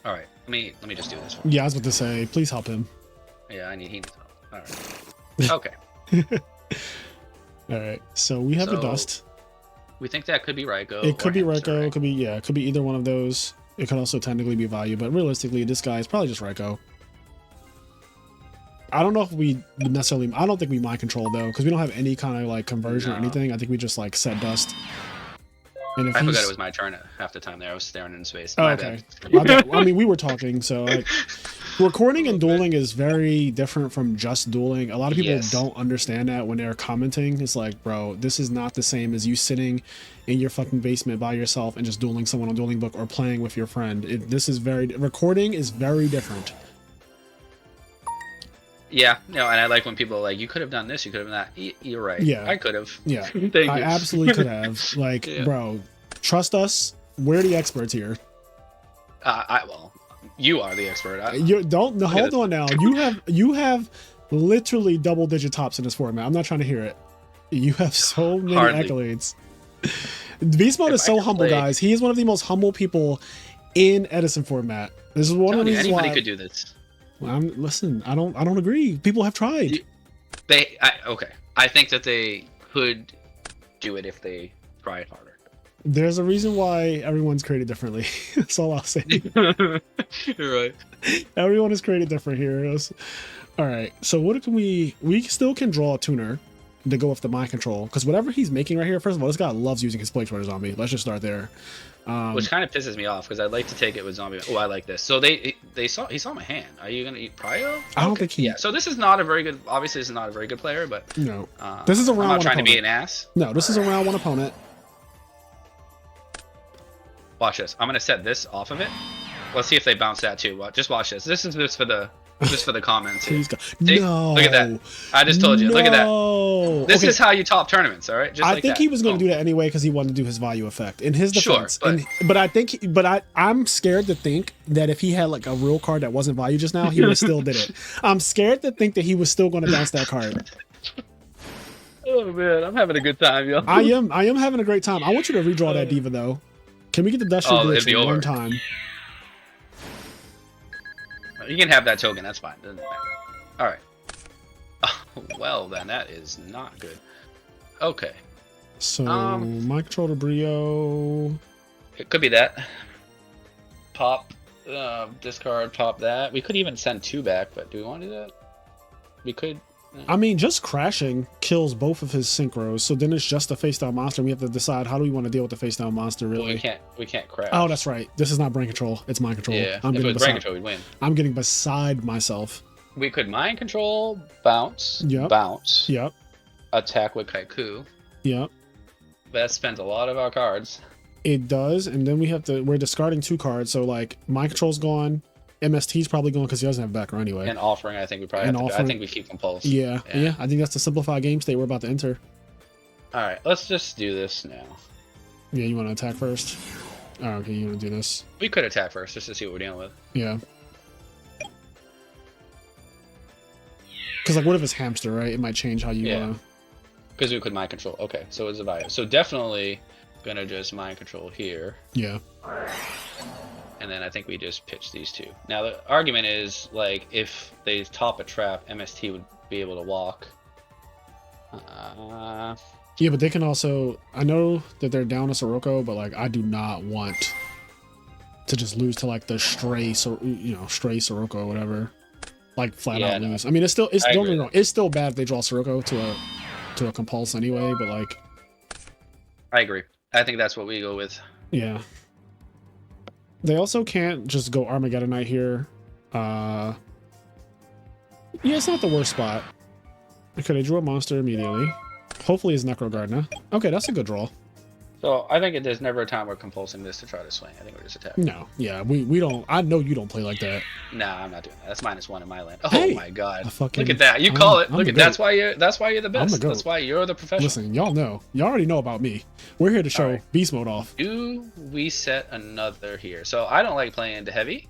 All right, let me just do this one. Yeah, I was about to say, please help him. Yeah, he needs help. All right. Okay. All right, so we have the dust. We think that could be Raiko. It could be Raiko. It could be either one of those. It could also technically be Value, but realistically, this guy is probably just Raiko. I don't know if we necessarily. I don't think we mind control though, because we don't have any kind of like conversion or anything. I think we just like set dust. And if I forgot it was my turn at half the time there. I was staring in space. Oh, okay. I mean, we were talking, so like, recording and dueling is very different from just dueling. A lot of people don't understand that when they're commenting. It's like, bro, this is not the same as you sitting in your fucking basement by yourself and just dueling someone on Dueling Book or playing with your friend. Recording is very different. Yeah, no, and I like when people are like, you could have done this, you could have done that. You're right. Yeah, I could have. Yeah, Thank you. Absolutely could have. Like, bro, trust us. We're the experts here. Well, you are the expert. Hold on now. You have literally double-digit tops in this format. I'm not trying to hear it. You have so many accolades. Beast Mode is so humble, guys. He is one of the most humble people in Edison format. This is one of the reasons why anybody could do this. Listen, I don't agree. People have tried. Okay. I think that they could do it if they try harder. There's a reason why everyone's created differently. That's all I'll say. You're right. Everyone is created different here. All right. So what can we still can draw a tuner to go with the mind control, because whatever he's making right here, first of all, this guy loves using his plague traders on me. Let's just start there. Which kind of pisses me off because I'd like to take it with zombie. Oh, I like this. So he saw my hand. Are you gonna eat Prio? I don't think he. Yeah. So this is not a very good. Obviously, this is not a very good player, but no. This is a round I'm not one trying opponent. to be an ass. No, this is a round one opponent. Watch this. I'm gonna set this off of it. Let's see if they bounce that too. Just watch this. This is just for the comments. Please go. See? No. Look at that. I just told you. No. Look at that. This is how you top tournaments, all right? Just I think he was going to do that anyway because he wanted to do his value effect in his defense. Sure, but I'm scared to think that if he had like a real card that wasn't value just now, he would have still did it. I'm scared to think that he was still going to bounce that card. Oh man, I'm having a good time, yo. I am having a great time. I want you to redraw that diva though. Can we get the Dusty glitch one time? You can have that token. That's fine. Doesn't matter. All right. Oh, well, then that is not good. Okay. So my control to Brio. It could be that. Pop, discard, pop that. We could even send 2 back, but do we want to do that? We could. I mean, just crashing kills both of his synchros, so then it's just a face down monster. We have to decide how do we want to deal with the face down monster. Really, well, we can't crash. Oh, that's right. This is not brain control. It's mind control. Yeah, if it was brain control, we'd win. I'm getting beside myself. We could mind control, bounce, yep. bounce. Yep. Attack with Kaiku. Yep. That spends a lot of our cards. It does, and then we're discarding 2 cards. So like mind control's gone. MST's probably going because he doesn't have backer anyway. And offering, I think we probably have to. I think we keep Compulse. Yeah. I think that's the simplified game state we're about to enter. All right, let's just do this now. Yeah, you want to attack first? Oh, okay, you want to do this? We could attack first just to see what we're dealing with. Yeah. Because like, what if it's hamster, right? It might change how you. Yeah. Because we could mind control. Okay, so it's a value. So definitely gonna just mind control here. Yeah. And then I think we just pitch these 2. Now the argument is like if they top a trap, MST would be able to walk. Yeah, but they can also. I know that they're down to Sirocco, but like I do not want to just lose to like the stray Sirocco or whatever. Like flat out lose. I mean, it's don't get me wrong. It's still bad if they draw Sirocco to a compulse anyway, but like. I agree. I think that's what we go with. Yeah. They also can't just go Armageddonite here. Yeah, it's not the worst spot. Okay, they drew a monster immediately. Hopefully it's Necro Gardener. Okay, that's a good draw. So I think there's never a time we're compulsing this to try to swing. I think we're just attacking. No, yeah, we don't. I know you don't play like that. Nah, I'm not doing that. That's -1 in my land. Oh hey, my god! Fucking, look at that. You call it. Look at that's why you're the best. That's why you're the professional. Listen, y'all know. Y'all already know about me. We're here to show beast mode off. Do we set another here? So I don't like playing into heavy,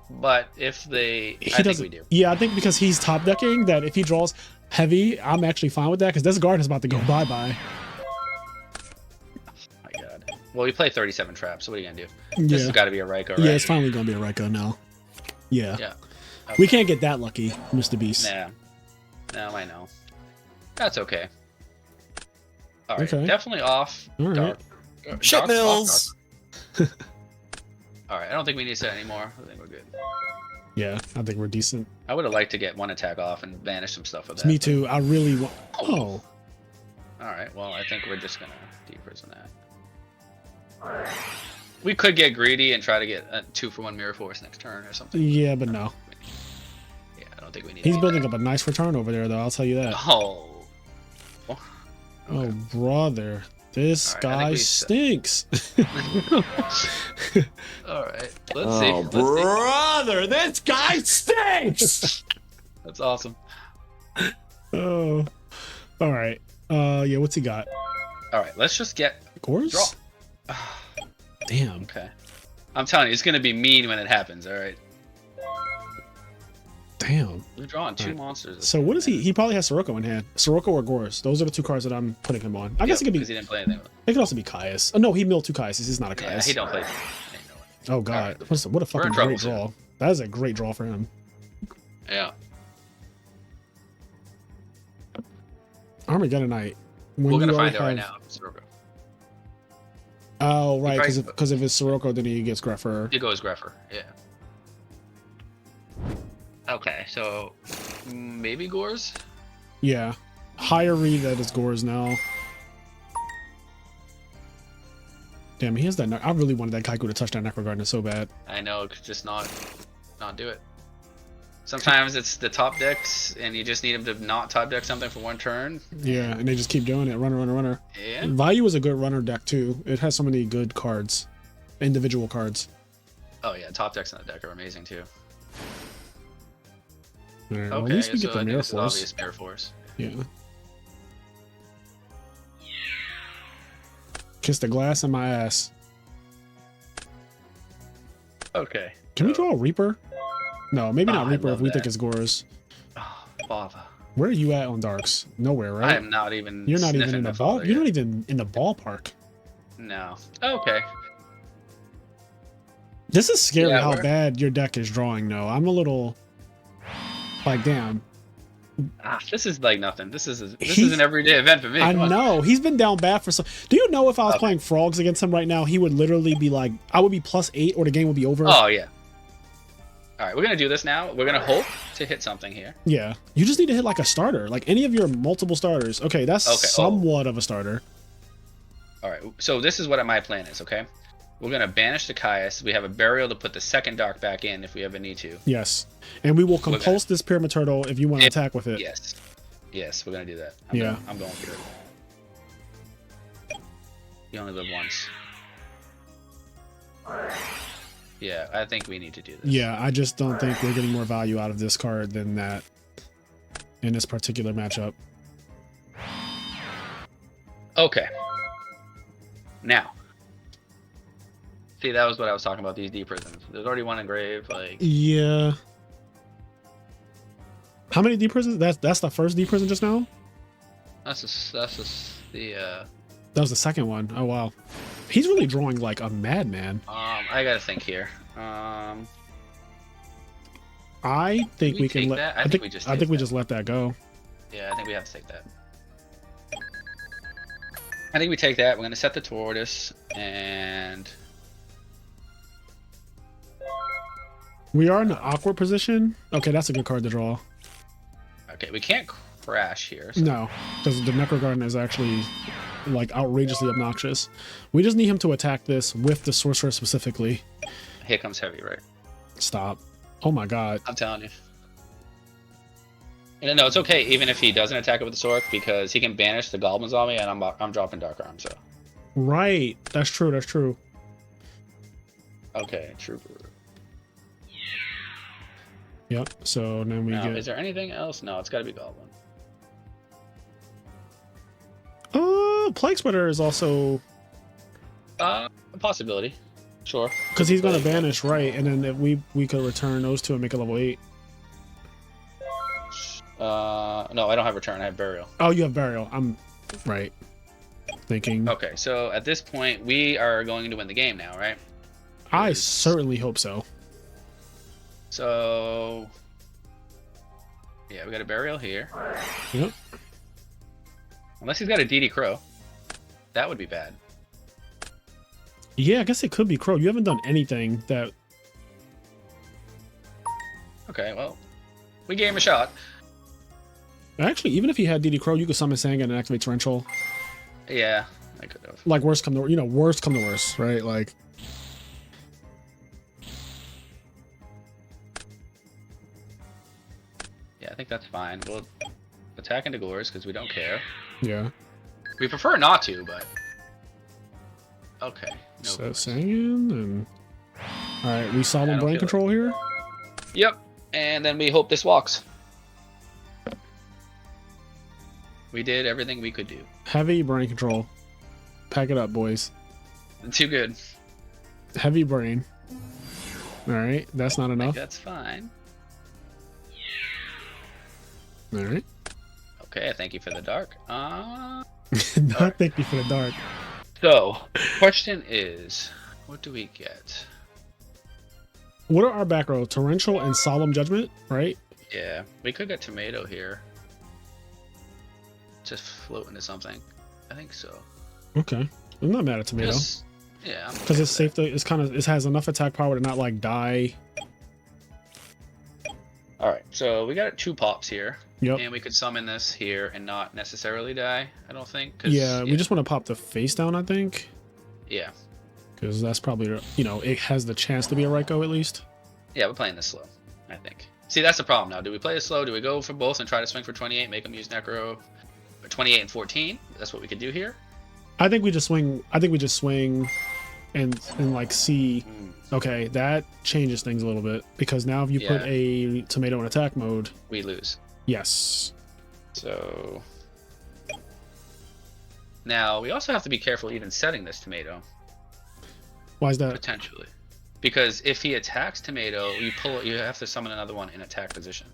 but if I think we do. Yeah, I think because he's top decking that if he draws heavy, I'm actually fine with that because this garden is about to go bye-bye. Well, we play 37 traps, so what are you going to do? This has got to be a Raiko, right? Yeah, it's finally going to be a Raiko now. Yeah. Yeah. Okay. We can't get that lucky, Mr. Beast. Nah. No, I know. That's okay. All right. Okay. Definitely off. All right. Shit mills! All right. I don't think we need to set anymore. I think we're good. Yeah, I think we're decent. I would have liked to get 1 attack off and banish some stuff with that. Me too. I really want... Oh. All right. Well, I think we're just going to deprison that. We could get greedy and try to get a 2-for-1 Mirror Force next turn or something. Yeah, but no. Yeah, I don't think we need. He's building up a nice return over there, though. I'll tell you that. Oh. Okay. Oh, brother, this guy stinks. All right, let's see. Oh, brother, this guy stinks. That's awesome. Oh, all right. Yeah, what's he got? All right, let's just get Gores? Draw. Damn. Okay. I'm telling you, it's gonna be mean when it happens. All right. Damn. We're drawing 2 monsters. So what is he? He probably has Sirocco in hand. Sirocco or Gores. Those are the 2 cards that I'm putting him on. I guess it could be. Because he didn't play anything with them. It could also be Caius. Oh no, he milled 2 Caiuses. He's not a Caius. Yeah, he don't play. Oh god, right. What a fucking great draw. Soon. That is a great draw for him. Yeah. Armageddonite. When We're you gonna already find it right have- now. Sirocco. Oh, right, probably- because if it's Sirocco, then he gets Greffer. It goes Greffer. Yeah. Okay, so maybe Gores. Yeah. Higher read that is Gores now. Damn, he has that. I really wanted that Kaiku to touch that Necro Garden so bad. I know, could just not do it. Sometimes it's the top decks, and you just need him to not top deck something for one turn. Yeah, and they just keep doing it. Runner, runner, runner. Yeah. Value is a good runner deck too. It has so many good cards, individual cards. Oh yeah, top decks in the deck are amazing too. All right, well, Okay, at least we so get the I think Mirror this is Force. obvious Mirror Force. Yeah. Kiss the glass in my ass. Okay. Can we draw a Reaper? No, maybe not I Reaper if love we that. think it's Gores. Oh, Bava. Where are you at on Darks? Nowhere, right? I am not even. You're not even sniffing in the the ball. father You're yet. not even in the ballpark. No. Okay. This is scary Yeah, how we're- bad your deck is drawing. though. I'm a little like, damn. This is like nothing. This is He's- an everyday event for me. I Come on. know he's been down bad for so. Do you know if I was Okay. playing frogs against him right now, he would literally be like, I would be +8 or the game would be over. Oh yeah. All right, we're gonna do this now. We're gonna hope to hit something here. Yeah, you just need to hit like a starter, like any of your multiple starters. Okay, that's Okay, somewhat of a starter. All right. So this is what my plan is. Okay. We're gonna banish the Caius. We have a burial to put the second dark back in if we ever need to. Yes, and we will gonna- compulse this pyramid turtle if you want to If- attack with it. Yes. Yes, we're gonna do that. Yeah. I'm going for it. You only live once. Yeah, I think we need to do this. Yeah, I just don't think we're getting more value out of this card than that in this particular matchup. Okay. Now. See, that was what I was talking about, these deep prisons. There's already one engraved, like... Yeah. How many deep prisons? That's the first deep prison just now? That's the, That was the second one. Oh, wow. He's really drawing like a madman. I gotta think here. I think we we can take let. that? I think we just let that go. Yeah, I think we have to take that. I think we take that. We're gonna set the tortoise, and We are in an awkward position. Okay, that's a good card to draw. okay, we can't crash here. So. No, because the Necro Garden is actually like outrageously obnoxious. We just need him to attack this with the sorcerer specifically. Here comes heavy, right? Stop. Oh my god. I'm telling you. And no, it's okay even if he doesn't attack it with the sword because he can banish the goblins on me, and I'm dropping Dark Arm. So Right. That's true. That's true. okay, trooper. Yep. So then we Now, get. is there anything else? No, it's got to be goblin. Plague Spreader is also A possibility. Sure. because he's gonna banish, right? And then if we could return those two and make a level 8. No, I don't have return. I have burial. Oh, you have burial. I'm right. Thinking. Okay, so at this point, we are going to win the game now, right? I certainly hope so. So, yeah, we got a burial here. Yep. Unless he's got a DD Crow. That would be bad. Yeah, I guess it could be Crow. You haven't done anything that. Okay, well, we gave him a shot. Actually, even if he had DD Crow, you could summon Sangan and activate Torrential. Yeah, I could have. Like worst come to worst come to worst, right? Like. Yeah, I think that's fine. We'll attack into Gores because we don't care. Yeah. We prefer not to, but... Okay. No So Gores. Sangan and. All right, we I Solemn don't Brain feel it. Control here. Yep, and then we hope this walks. We did everything we could do. Heavy Brain Control. Pack it up, boys. Too good. Heavy Brain. All right, that's not I think enough. that's fine. All right. Okay, thank you for the dark. Not thank you for the dark. So, question is, what do we get? What are our back row? Torrential and Solemn Judgment, right? Yeah, we could get tomato here. Just float into something. I think so. Okay, I'm not mad at tomato. Yeah. Because it's safe to, it has enough attack power to not like die. All right, so we got 2 pops here. Yep. And we could summon this here and not necessarily die, I don't think. Yeah, we just want to pop the face down, I think. Yeah. Because that's probably, you know, it has the chance to be a Raikou at least. Yeah, we're playing this slow, I think. See, that's the problem now. Do we play it slow? Do we go for both and try to swing for 28, make them use Necro? Or 28 and 14? That's what we could do here. I think we just swing. And like see. Okay, that changes things a little bit. Because now if you put a tomato in attack mode. We lose. Yes. So... Now, we also have to be careful even setting this tomato. Why is that? Potentially. Because if he attacks tomato, you have to summon another one in attack position.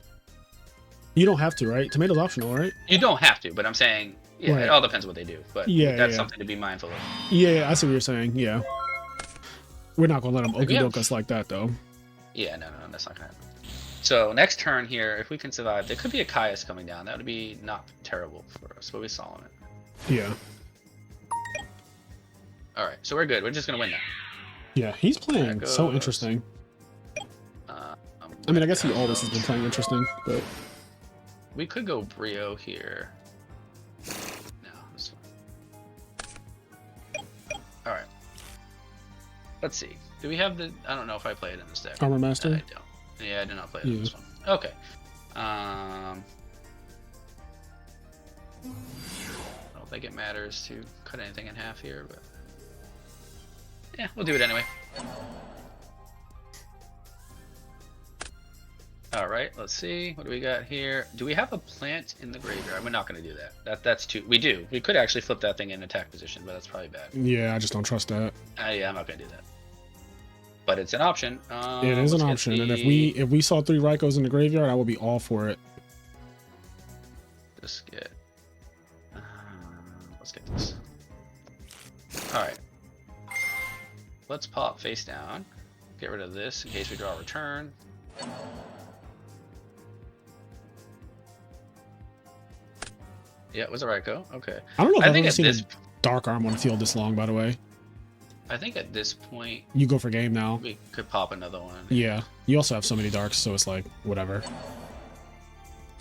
You don't have to, right? Tomato's optional, right? You don't have to, but I'm saying, yeah, right. It all depends what they do. But that's something to be mindful of. Yeah, I see what you're saying, yeah. We're not going to let them okey-doke us like that, though. Yeah, no, that's not going to happen. So, next turn here, if we can survive, there could be a Caius coming down. That would be not terrible for us, but we saw it. Yeah. Alright, so we're good. We're just going to win now. Yeah, he's playing so interesting. I mean, I guess he always has been playing interesting, but... We could go Brio here. No, this one. Alright. Let's see. Do we have the... I don't know if I play it in this deck. Armor Master? I don't. Yeah, I did not play it in this one. Okay. I don't think it matters to cut anything in half here, but... Yeah, we'll do it anyway. Alright, let's see. What do we got here? Do we have a plant in the graveyard? We're not going to do that. That's too... We do. We could actually flip that thing in attack position, but that's probably bad. Yeah, I just don't trust that. Yeah, I'm not going to do that. But it's an option. It is an option, and if we saw 3 Raikous in the graveyard, I would be all for it. Just get... let's get this. Alright. Let's pop face down. Get rid of this in case we draw a return. Yeah, it was a Raikou. Okay. I don't know if I've ever seen a Dark Arm on the field this long, by the way. I think at this point... You go for game now. We could pop another one. Yeah. You also have so many Darks, so it's like, whatever.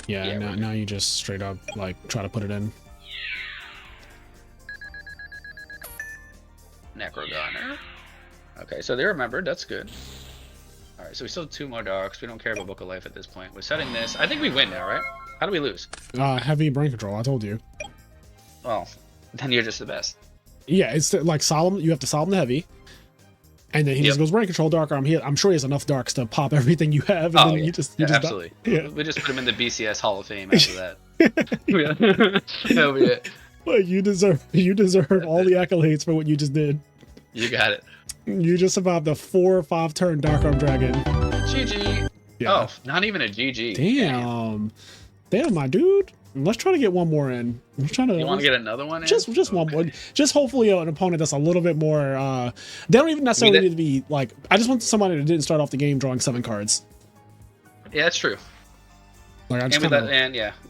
Yeah, now you just straight up, like, try to put it in. Necro Gunner. Okay, so they remembered. That's good. Alright, so we still have 2 more Darks. We don't care about Book of Life at this point. We're setting this. I think we win now, right? How do we lose? Heavy brain control, I told you. Well, then you're just the best. Yeah, it's like solemn. You have to solemn the heavy. And then he just goes brain control, Dark Arm. I'm sure he has enough Darks to pop everything you have. And then you just absolutely. Yeah. We just put him in the BCS Hall of Fame after that. That'll be it. Well, you deserve all the accolades for what you just did. You got it. You just survived the 4 or 5 turn Dark Arm Dragon. GG. Yeah. Oh, not even a GG. Damn, my dude. Let's try to get one more in. I'm trying to. You want to get another one in? Just one more. Just hopefully an opponent that's a little bit more. They don't even necessarily need to be like. I just want somebody that didn't start off the game drawing 7 cards. Yeah, that's true. Like I just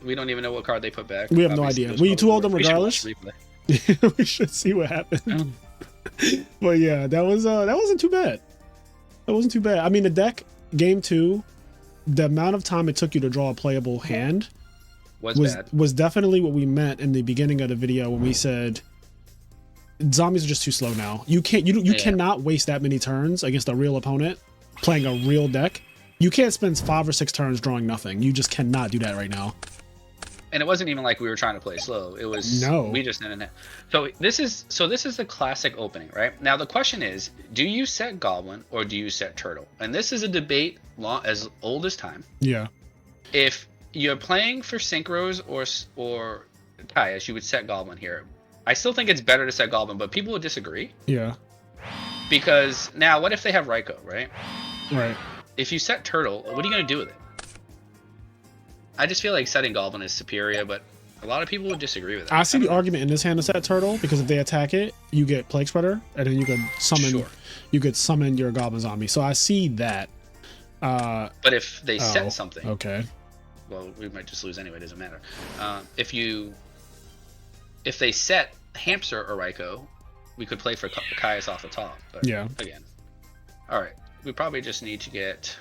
we don't even know what card they put back. We have no idea. We told them regardless. We should see what happened. But yeah, that wasn't too bad. That wasn't too bad. I mean, the deck game 2, the amount of time it took you to draw a playable hand was definitely what we meant in the beginning of the video when we said zombies are just too slow now. You cannot waste that many turns against a real opponent playing a real deck. You can't spend 5 or 6 turns drawing nothing. You just cannot do that right now. And it wasn't even like we were trying to play slow. It was we just didn't. So this is the classic opening, right? Now the question is, do you set Goblin or do you set Turtle? And this is a debate as old as time. Yeah. If you're playing for Synchros or Caius, you would set Goblin here. I still think it's better to set Goblin, but people would disagree. Yeah. Because now, what if they have Raikou, right? Right. If you set Turtle, what are you going to do with it? I just feel like setting Goblin is superior, but a lot of people would disagree with that. I see the argument in this hand to set Turtle, because if they attack it, you get Plague Spreader, and then you could summon you could summon your Goblin Zombie. So I see that. But if they set something... Okay. Well, we might just lose anyway, it doesn't matter. If they set Hamster or Raikou, we could play for Caius off the top. But Yeah. again. Alright. We probably just need to get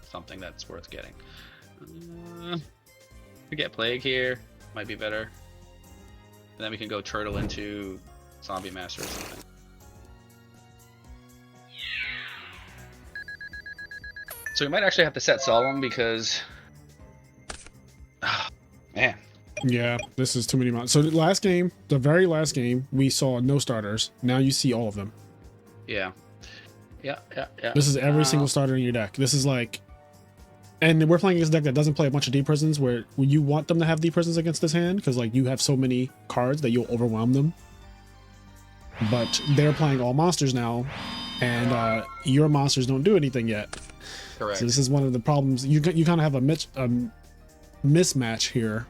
something that's worth getting. We get Plague here. Might be better. And then we can go Turtle into Zombie Master or something. So we might actually have to set Solemn because... Oh, man. Yeah, this is too many months. So the last game, the very last game, we saw no starters. Now you see all of them. Yeah. Yeah. This is every single starter in your deck. This is like... And we're playing against a deck that doesn't play a bunch of deep prisons where you want them to have deep prisons against this hand because like you have so many cards that you'll overwhelm them. But they're playing all monsters now, and your monsters don't do anything yet. Correct. So this is one of the problems. You kind of have a mismatch here.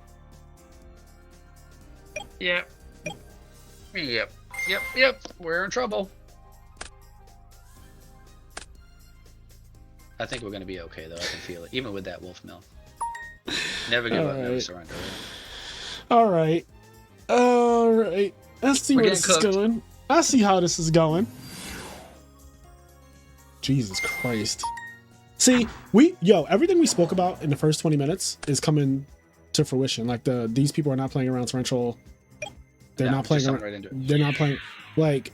Yep. We're in trouble. I think we're gonna be okay though. I can feel it, even with that wolf mill. Never give up, never surrender. All right. Let's see where this is going. I see how this is going. Jesus Christ. See, everything we spoke about in the first 20 minutes is coming to fruition. Like these people are not playing around torrential. They're not playing around. Right into it. They're not playing like.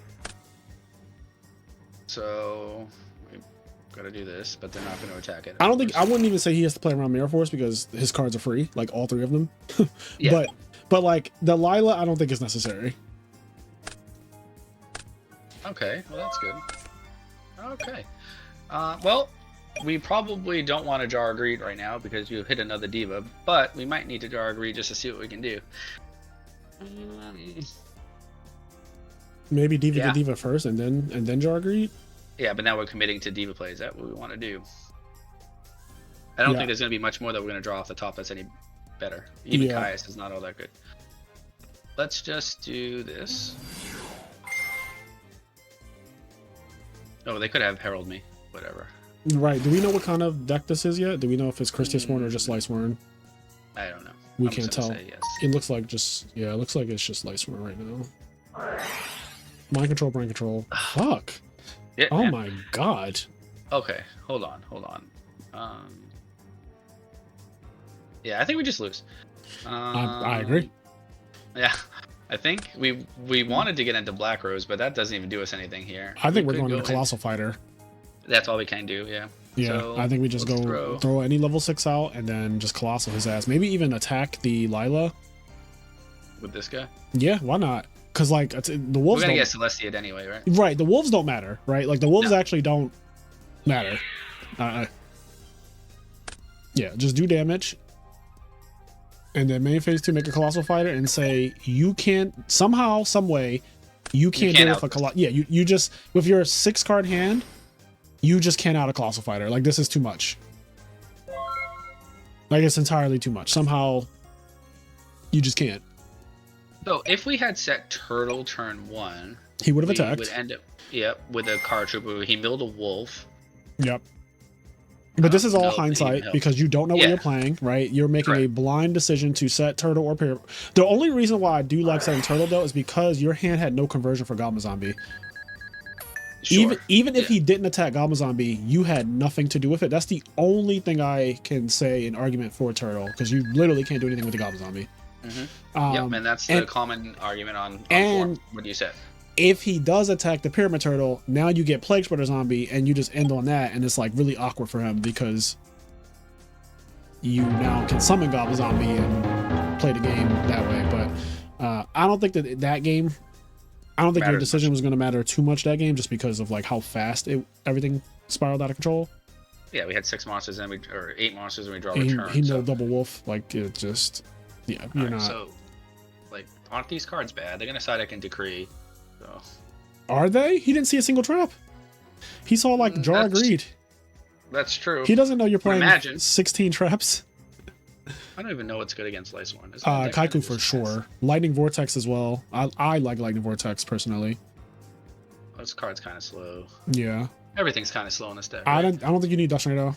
So we gotta do this, but they're not gonna attack it. I wouldn't even say he has to play around Mirror Force because his cards are free, like all three of them. Yeah. But like the Lila, I don't think is necessary. Okay, well that's good. Okay. Well, we probably don't want to Jar Greed right now because you hit another Diva, but we might need to Jar Greed just to see what we can do. Maybe Diva to Diva first and then Jar Greed? Yeah, but now we're committing to Diva plays. Is that what we want to do? I don't think there's going to be much more that we're going to draw off the top that's any better. Even Caius is not all that good. Let's just do this. Oh, they could have Herald me. Whatever. Right. Do we know what kind of deck this is yet? Do we know if it's Christian Sworn or just Light Sworn? I don't know. We can't tell. Yes. It looks like it looks like it's just Light Sworn right now. Mind control, brain control. Fuck. Yeah, oh my god. Okay, hold on. Yeah, I think we just lose. I agree. Yeah, I think we wanted to get into Black Rose, but that doesn't even do us anything here. I think we're going to Colossal Fighter. That's all we can do, yeah. Yeah, so I think we just go throw any level 6 out and then just Colossal his ass. Maybe even attack the Lila. With this guy? Yeah, why not? Because like the wolves. We're gonna get Celestiate anyway, right? Right, the wolves don't matter, right? Like the wolves actually don't matter. Yeah, just do damage. And then main phase 2, make a Colossal Fighter and say you can't somehow, some way, you can't deal with a Colossal. Yeah, you just with your 6-card hand, you just can't out a Colossal Fighter. Like this is too much. Like it's entirely too much. Somehow, you just can't. So if we had set Turtle turn 1, he would have attacked. Would end up, with a card trooper. He milled a wolf. Yep. But this is all hindsight because you don't know what you're playing, right? You're making a blind decision to set Turtle or Pyramid. The only reason why I do like setting Turtle though is because your hand had no conversion for Goblin Zombie. Sure. Even if he didn't attack Goblin Zombie, you had nothing to do with it. That's the only thing I can say in argument for Turtle because you literally can't do anything with the Goblin Zombie. Mm-hmm. And that's the common argument on form. What do you say? If he does attack the Pyramid Turtle, now you get Plague Spreader Zombie, and you just end on that, and it's like really awkward for him because you now can summon Goblin Zombie and play the game that way. But I don't think that game. I don't think your decision was going to matter too much that game, just because of like how fast everything spiraled out of control. Yeah, we had 6 monsters or 8 monsters, and we draw a turn. He milled double wolf, like it just. Yeah, you're not. So, like, aren't these cards bad? They're gonna Psychic and Decree. So. Are they? He didn't see a single trap. He saw like Jar Greed. That's true. He doesn't know you're playing 16 traps. I don't even know what's good against Light Sworn. Kaiku for sure. Lightning Vortex as well. I like Lightning Vortex personally. This card's kind of slow. Yeah. Everything's kind of slow in this deck. Right? I don't think you need Dust Tornado.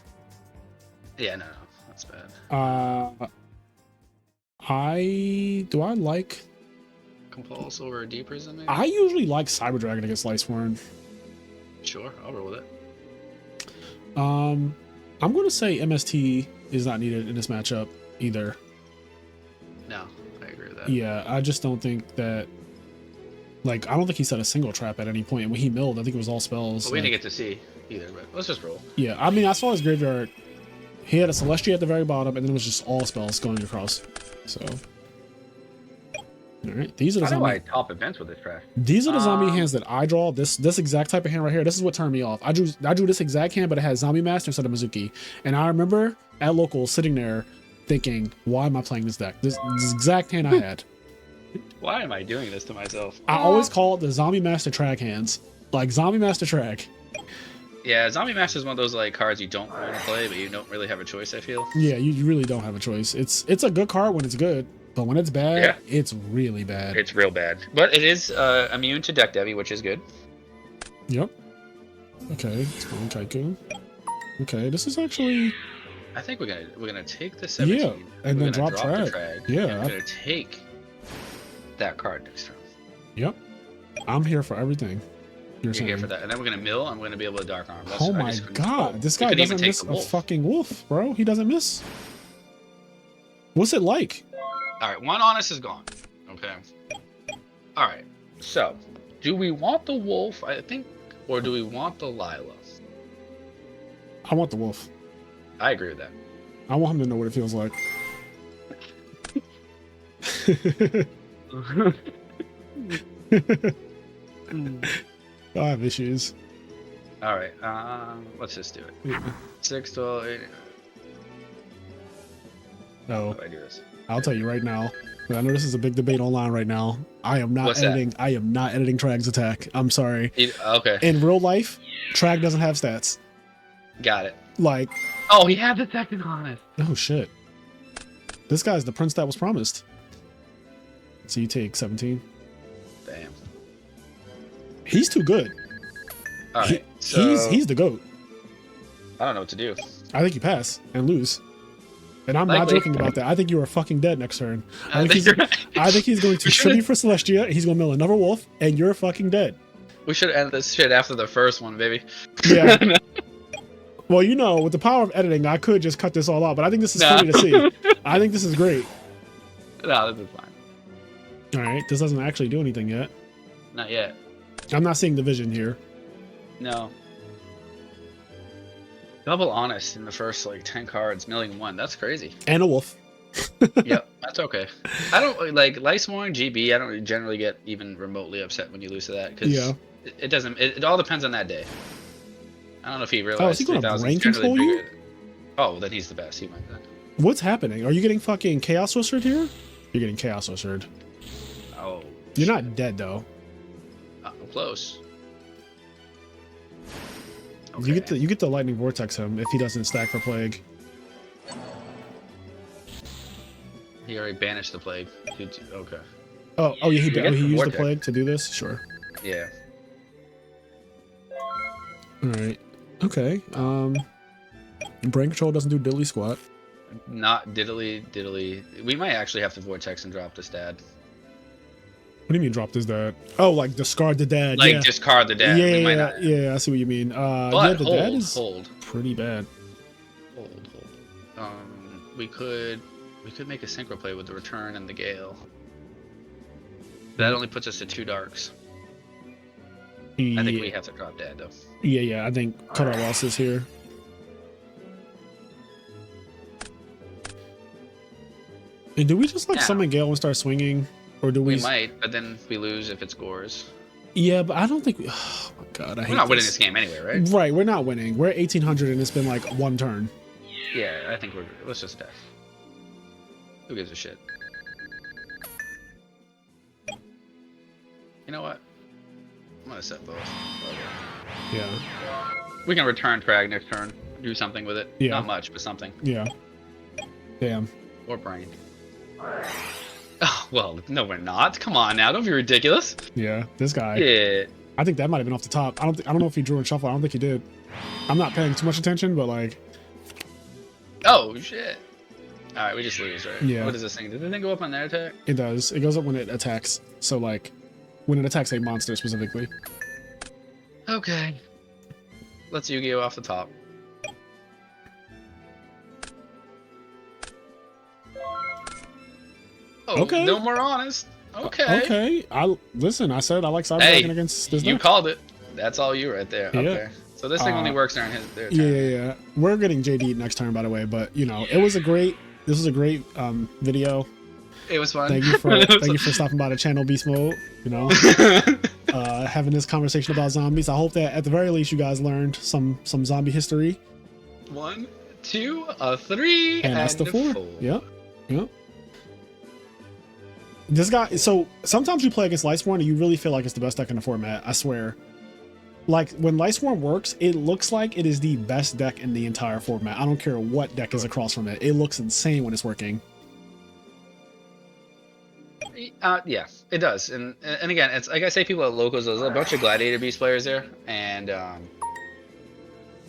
Yeah, no, that's bad. Do I like Compulse over Deep Prison, maybe? I usually like Cyber Dragon against Lightsworn. Sure, I'll roll with it. I'm going to say MST is not needed in this matchup either. No, I agree with that. Yeah, I just don't think that. Like, I don't think he set a single trap at any point. When he milled, I think it was all spells. Well, we didn't get to see either, but let's just roll. Yeah, I mean, I saw his graveyard. He had a Celestia at the very bottom, and then it was just all spells going across. So, all right, these are the I know zombie. I top events with this trash. These are the zombie hands that I draw. This exact type of hand right here. This is what turned me off. I drew this exact hand, but it had Zombie Master instead of Mizuki. And I remember at local sitting there thinking, why am I playing this deck? This exact hand I had. Why am I doing this to myself? I always call it the Zombie Master Trag hands. Like Zombie Master Trag. Yeah, Zombie Master is one of those like cards you don't want to play, but you don't really have a choice, I feel. Yeah, you really don't have a choice. It's a good card when it's good, but when it's bad, it's really bad. It's real bad. But it is immune to Deck Devi, which is good. Yep. Okay, it's going Kaiku. Okay, this is actually. I think we're gonna take the 17. Yeah, and we're then gonna drop the Trag. Trag. Yeah. And we're gonna take that card next turn. Yep. I'm here for everything. You're here for that, and then we're gonna mill. I'm gonna be able to Dark Arm. Oh my god, this guy doesn't miss a fucking wolf, bro. He doesn't miss. What's it like? All right, one Honest is gone. Okay. All right. So, do we want the wolf? I think, or do we want the Lila? I want the wolf. I agree with that. I want him to know what it feels like. I have issues. All right. Let's just do it. 6, 12, 8. No. How do I do this? I'll tell you right now. I know this is a big debate online right now. I am not editing. I am not editing Trag's attack. I'm sorry. Okay. In real life, Trag doesn't have stats. Got it. Like. Oh, he had the second Honest. Oh shit. This guy's the prince that was promised. So you take 17. Damn. He's too good. All right. He's the GOAT. I don't know what to do. I think you pass and lose. And I'm not joking about that. I think you are fucking dead next turn. I think he's going to tribute for Celestia. He's going to mill another wolf, and you're fucking dead. We should end this shit after the first one, baby. Yeah. Well, you know, with the power of editing, I could just cut this all out, but I think this is funny to see. I think this is great. No, this is fine. All right, this doesn't actually do anything yet. Not yet. I'm not seeing the vision here. No. Double Honest in the first like 10 cards, milling 1. That's crazy. And a wolf. Yep, that's okay. I don't like Lightsworn GB. I don't generally get even remotely upset when you lose to that because it doesn't. It all depends on that day. I don't know if he realized. Oh, is he going to brain control you? Oh, then he's the best. He might. What's happening? Are you getting fucking Chaos Wizard here? You're getting Chaos Wizard. Oh. You're not dead though. Close. Okay. You get the Lightning Vortex him if he doesn't stack for Plague. He already banished the Plague. Okay. Oh yeah, he used the Plague to do this? Sure. Yeah. Alright. Okay. Brain Control doesn't do diddly squat. Not diddly. We might actually have to Vortex and drop this dad. What do you mean drop this dad? Oh, like discard the dad. Like discard the dad. Yeah, I see what you mean. But the dad is hold. Pretty bad. Hold. We could make a synchro play with the Return and the Gale. That only puts us to 2 darks. Yeah. I think we have to drop dad though. Yeah, I think cut our losses here. And do we just summon Gale and start swinging? Or do we might, but then we lose if it scores. Yeah, but I don't think oh my god, I hate We're not winning this game anyway, right? Right, we're not winning. We're at 1800 and it's been like 1 turn. Yeah, I think let's just death. Who gives a shit? You know what? I'm gonna set both. Okay. Yeah. We can return Trag next turn. Do something with it. Yeah. Not much, but something. Yeah. Damn. Or brain. Oh, well, no, we're not. Come on now, don't be ridiculous. Yeah, this guy. Yeah. I think that might have been off the top. I don't know if he drew and shuffle. I don't think he did. I'm not paying too much attention, but like. Oh shit. All right, we just lose, right? Yeah. What does this thing? Did the thing go up on their attack? It does. It goes up when it attacks. So like, when it attacks a monster specifically. Okay. Let's Yu-Gi-Oh off the top. Oh, Okay. no more honest. Okay. Okay. I said I like Cyber Hey, Dragon against this you deck. called it. That's all you right there. Yeah. Okay. So this thing only works during their turn. Yeah. We're getting JD next turn, by the way. But you know, this was a great video. It was fun. Thank you for stopping by the channel, Beast Mode. You know, having this conversation about zombies. I hope that at the very least you guys learned some zombie history. 1, 2, 3, And that's the 4. Four. Yep. This guy. So sometimes you play against Lightsworn and you really feel like it's the best deck in the format. I swear. Like when Lightsworn works, it looks like it is the best deck in the entire format. I don't care what deck is across from it. It looks insane when it's working. Yeah, it does, and again, it's like I say, people at locals. There's a bunch of Gladiator Beast players there, and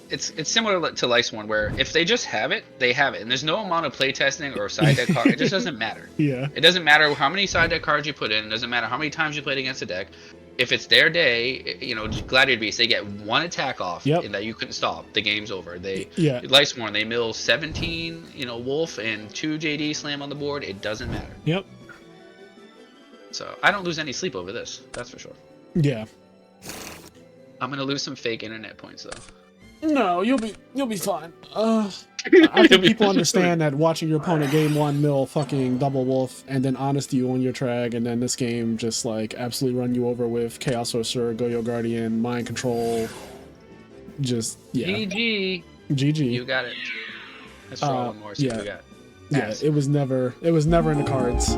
it's similar to Lightsworn, where if they just have it, they have it, and there's no amount of playtesting or side deck card. It just doesn't matter. Yeah. It doesn't matter how many side deck cards you put in. It doesn't matter how many times you played against a deck. If it's their day, you know, Gladiator Beast, they get one attack off, and that you couldn't stop. The game's over. Lightsworn, they mill 17, you know, Wolf and 2 JD slam on the board. It doesn't matter. Yep. So I don't lose any sleep over this. That's for sure. Yeah. I'm gonna lose some fake internet points though. No, you'll be fine. I think people understand that watching your opponent game 1 mill fucking double wolf and then honest you on your trag, and then this game just like absolutely run you over with Chaos Sorcerer, Go-Yo Guardian, Mind Control. Just GG. You got it. Let's draw one more. See what we got. Yeah, it was never in the cards.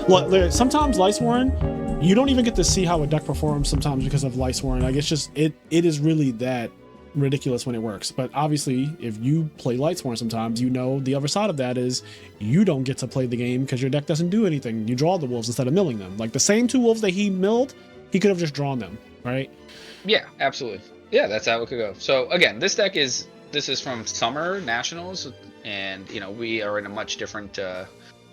Look, sometimes Lightsworn, you don't even get to see how a deck performs sometimes because of Lightsworn. Like it's just it is really that ridiculous when it works. But obviously, if you play Lightsworn sometimes, you know the other side of that is you don't get to play the game because your deck doesn't do anything. You draw the wolves instead of milling them. Like the same 2 wolves that he milled, he could have just drawn them, right? Yeah, absolutely. Yeah, that's how it could go. So again, this is from Summer Nationals, and you know we are in a much different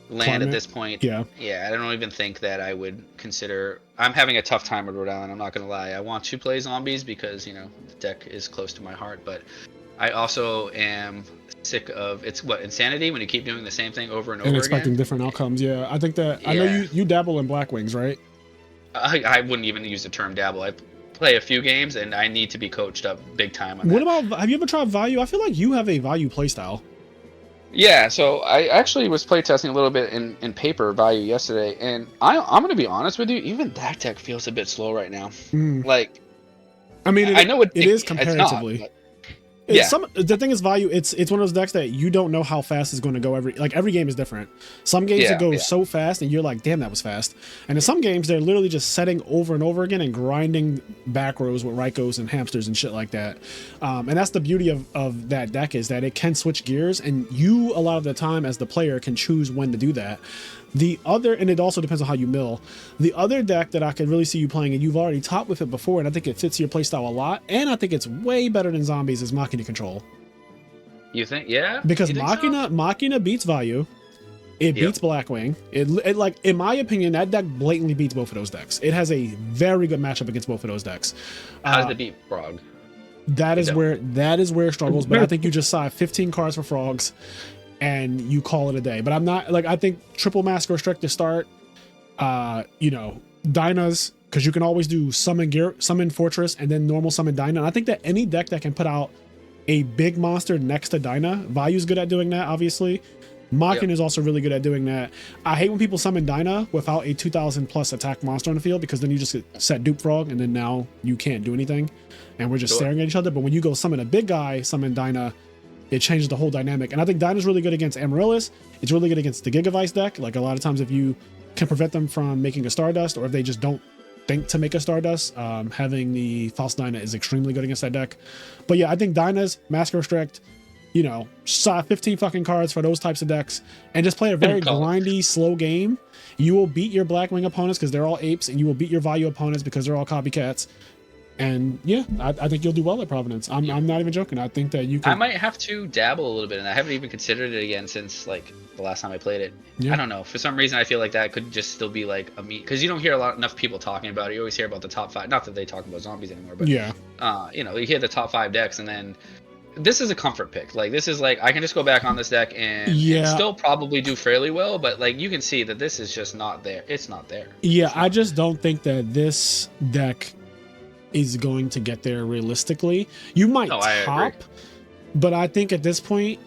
land at this point. Yeah, I don't even think that I would consider. I'm having a tough time with Rhode Island. I'm not gonna lie. I want to play zombies because you know the deck is close to my heart, but I also am sick of insanity when you keep doing the same thing over and over expecting again. Different outcomes. Yeah, I think that I know you dabble in Black Wings, right? I wouldn't even use the term dabble. I play a few games and I need to be coached up big time on What that. about, have you ever tried value? I feel like you have a value playstyle. Yeah, so I actually was playtesting a little bit in paper value yesterday, and I'm going to be honest with you, even that deck feels a bit slow right now. Like, I mean, I know it is comparatively. Not, Yeah. The thing is value. It's one of those decks that you don't know how fast it's going to go. Every game is different. Some games it goes so fast, and you're like, damn, that was fast. And in some games, they're literally just setting over and over again and grinding back rows with Rykos and hamsters and shit like that. And that's the beauty of that deck, is that it can switch gears, and you a lot of the time as the player can choose when to do that. And it also depends on how you mill. The other deck that I could really see you playing, and you've already taught with it before, and I think it fits your playstyle a lot, and I think it's way better than zombies, is Machina Control. You think? Yeah? Because Machina beats value. It beats Blackwing. It like, in my opinion, that deck blatantly beats both of those decks. It has a very good matchup against both of those decks. How does it beat Frog? That is where it struggles, but I think you just side 15 cards for Frogs and you call it a day. But I'm not like, I think triple mask or restrict to start, Dynas, because you can always do summon Fortress and then normal summon Dyna. And I think that any deck that can put out a big monster next to Dyna, Value's good at doing that, obviously. Machina is also really good at doing that. I hate when people summon Dyna without a 2000 plus attack monster on the field, because then you just get set Dupe Frog and then now you can't do anything and we're just staring at each other. But when you go summon a big guy, summon Dyna, it changes the whole dynamic. And I think Dyna's really good against Amaryllis. It's really good against the Gigavice deck. Like, a lot of times if you can prevent them from making a Stardust, or if they just don't think to make a Stardust, having the False Dyna is extremely good against that deck. But yeah, I think Dyna's, Mask Restrict, side 15 fucking cards for those types of decks, and just play a very grindy, slow game. You will beat your Blackwing opponents because they're all apes, and you will beat your value opponents because they're all copycats. And yeah, I think you'll do well at Providence. I'm not even joking. I think that you can. I might have to dabble a little bit, and I haven't even considered it again since like the last time I played it. Yeah. I don't know. For some reason, I feel like that could just still be like a meat, because you don't hear enough people talking about it. You always hear about the top 5. Not that they talk about zombies anymore, but Yeah. you know, you hear the top 5 decks, and then this is a comfort pick. Like this is like I can just go back on this deck and still probably do fairly well, but like you can see that this is just not there. It's not there. Yeah, I just don't think that this deck is going to get there realistically. You might top, but I think at this point,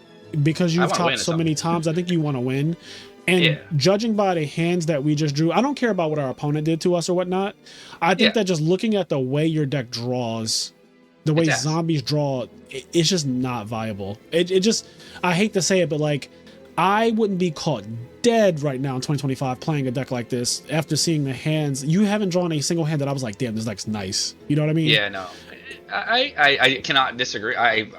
because you've topped so many times, I think you want to win. And judging by the hands that we just drew, I don't care about what our opponent did to us or whatnot. I think that just looking at the way your deck draws, the way zombies draw, it's just not viable. It just, I hate to say it, but like, I wouldn't be caught dead right now in 2025 playing a deck like this after seeing the hands. You haven't drawn a single hand that I was like, damn, this deck's nice. You know what I mean? Yeah, no. I cannot disagree. I'm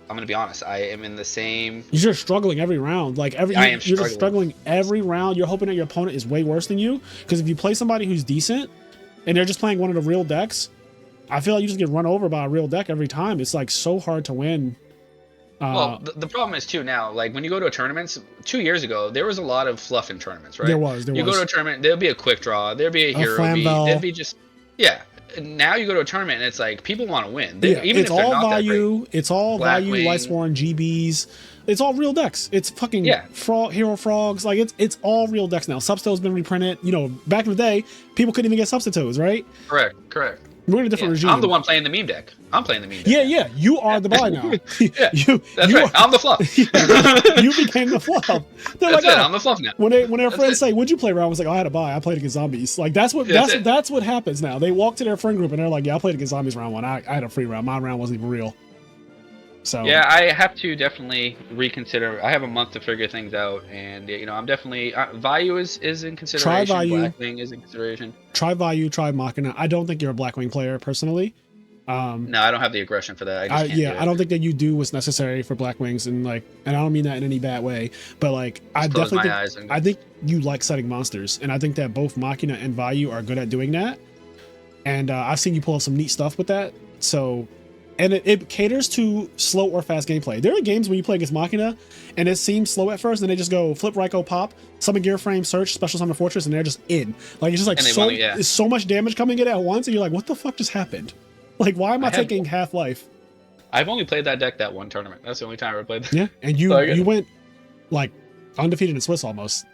gonna be honest. I am in the same. You're struggling every round. Like you're just struggling every round. You're hoping that your opponent is way worse than you. Because if you play somebody who's decent and they're just playing one of the real decks, I feel like you just get run over by a real deck every time. It's like so hard to win. Well, the problem is too now, like when you go to a tournament, 2 years ago, there was a lot of fluff in tournaments, right? There was. You go to a tournament, there'll be a quick draw, there'll be a hero beat, there'll be just, now you go to a tournament and it's like people want to win. Even it's all value. It's all value. Lightsworn, GBs. It's all real decks. It's fucking hero frogs. Like it's all real decks now. Substo's been reprinted. You know, back in the day, people couldn't even get substitutes, right? Correct. We're in a different regime. I'm the one playing the meme deck. I'm playing the meme deck. Yeah. You are the buy now. That's right. I'm the fluff. You became the fluff. That's it. I'm the fluff now. When their friends say, "Would you play around?" I was like, "Oh, I had a buy. I played against zombies." Like that's what happens now. They walk to their friend group and they're like, "Yeah, I played against zombies round 1. I had a free round. My round wasn't even real." So yeah, I have to definitely reconsider. I have a month to figure things out, and you know, I'm definitely value is in consideration. Try value. Blackwing is in consideration. Try value. Try Machina. I don't think you're a Blackwing player personally. No, I don't have the aggression for that. I don't think that you do what's necessary for Blackwings, and I don't mean that in any bad way, but like I think you like setting monsters, and I think that both Machina and value are good at doing that, and I've seen you pull off some neat stuff with that. So. And it caters to slow or fast gameplay. There are games when you play against Machina and it seems slow at first, and they just go flip, Ryko, pop, summon gear frame, search, special summon fortress, and they're just in. Like it's just like it's so much damage coming in at once, and you're like, what the fuck just happened? Like, why am I taking half life? I've only played that deck that one tournament. That's the only time I ever played that. Yeah, and you went like undefeated in Swiss almost.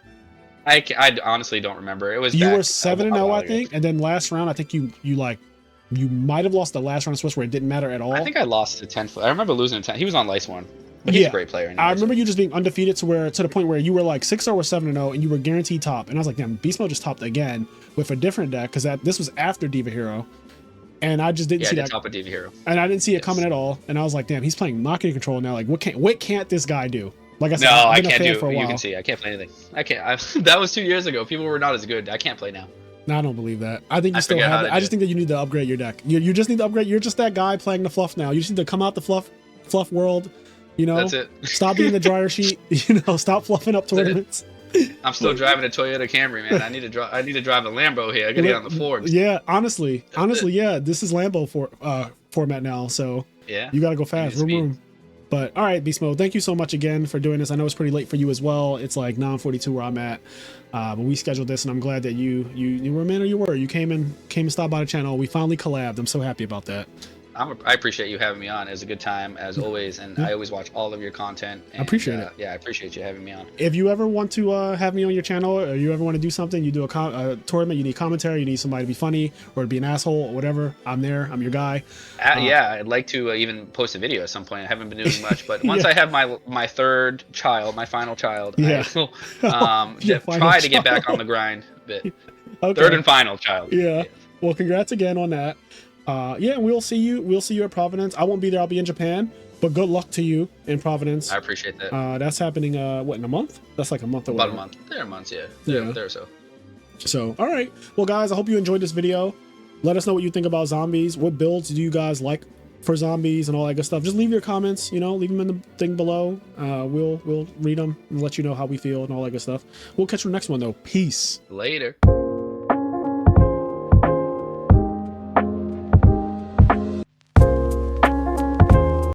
I honestly don't remember. It was you were 7-0, I think, and then last round I think you might have lost the last round of Swiss where it didn't matter at all. I think I lost to 10. I remember losing to 10. He was on Lightsworn, but he's a great player. I remember you just being undefeated to the point where you were like 6-0 or 7-0, and you were guaranteed top. And I was like, damn, Beast Mode just topped again with a different deck, because this was after Diva Hero, and I just didn't see that. Top of Diva Hero, and I didn't see it coming at all. And I was like, damn, he's playing Machina control now. Like, what can't this guy do? Like I said, no, I can't do it. You can see, I can't play anything. I can't. That was 2 years ago. People were not as good. I can't play now. No, I don't believe that. I think you still have it. I just think that you need to upgrade your deck. You just need to upgrade. You're just that guy playing the fluff now. You just need to come out the fluff world. You know, that's it. Stop being the dryer sheet. You know, stop fluffing up tournaments. I'm still driving a Toyota Camry, man. I need to drive a Lambo here. I gotta get on the Ford. Yeah, honestly, yeah. This is Lambo format now, so yeah, you gotta go fast. Room. But all right, Beast Mode, thank you so much again for doing this. I know it's pretty late for you as well. It's like 9:42 where I'm at, but we scheduled this, and I'm glad that you were a man, or you came and stopped by the channel. We finally collabed. I'm so happy about that. I appreciate you having me on. It was a good time as always, and I always watch all of your content. And, I appreciate it. Yeah, I appreciate you having me on. If you ever want to have me on your channel, or you ever want to do something, you do a tournament, you need commentary, you need somebody to be funny or to be an asshole or whatever, I'm there. I'm your guy. Yeah, I'd like to even post a video at some point. I haven't been doing much, but once I have my third child, my final child, I will try to get back on the grind a bit. Okay. Third and final child. Yeah. Well, congrats again on that. Yeah, we'll see you at Providence. I won't be there. I'll be in Japan, but good luck to you in Providence. I appreciate that. That's happening what, in a month? That's like a month away. About a month. There are months, yeah. There or so. So, all right. Well, guys, I hope you enjoyed this video. Let us know what you think about zombies. What builds do you guys like for zombies and all that good stuff? Just leave your comments, leave them in the thing below. We'll read them and let you know how we feel and all that good stuff. We'll catch you in the next one though. Peace. Later.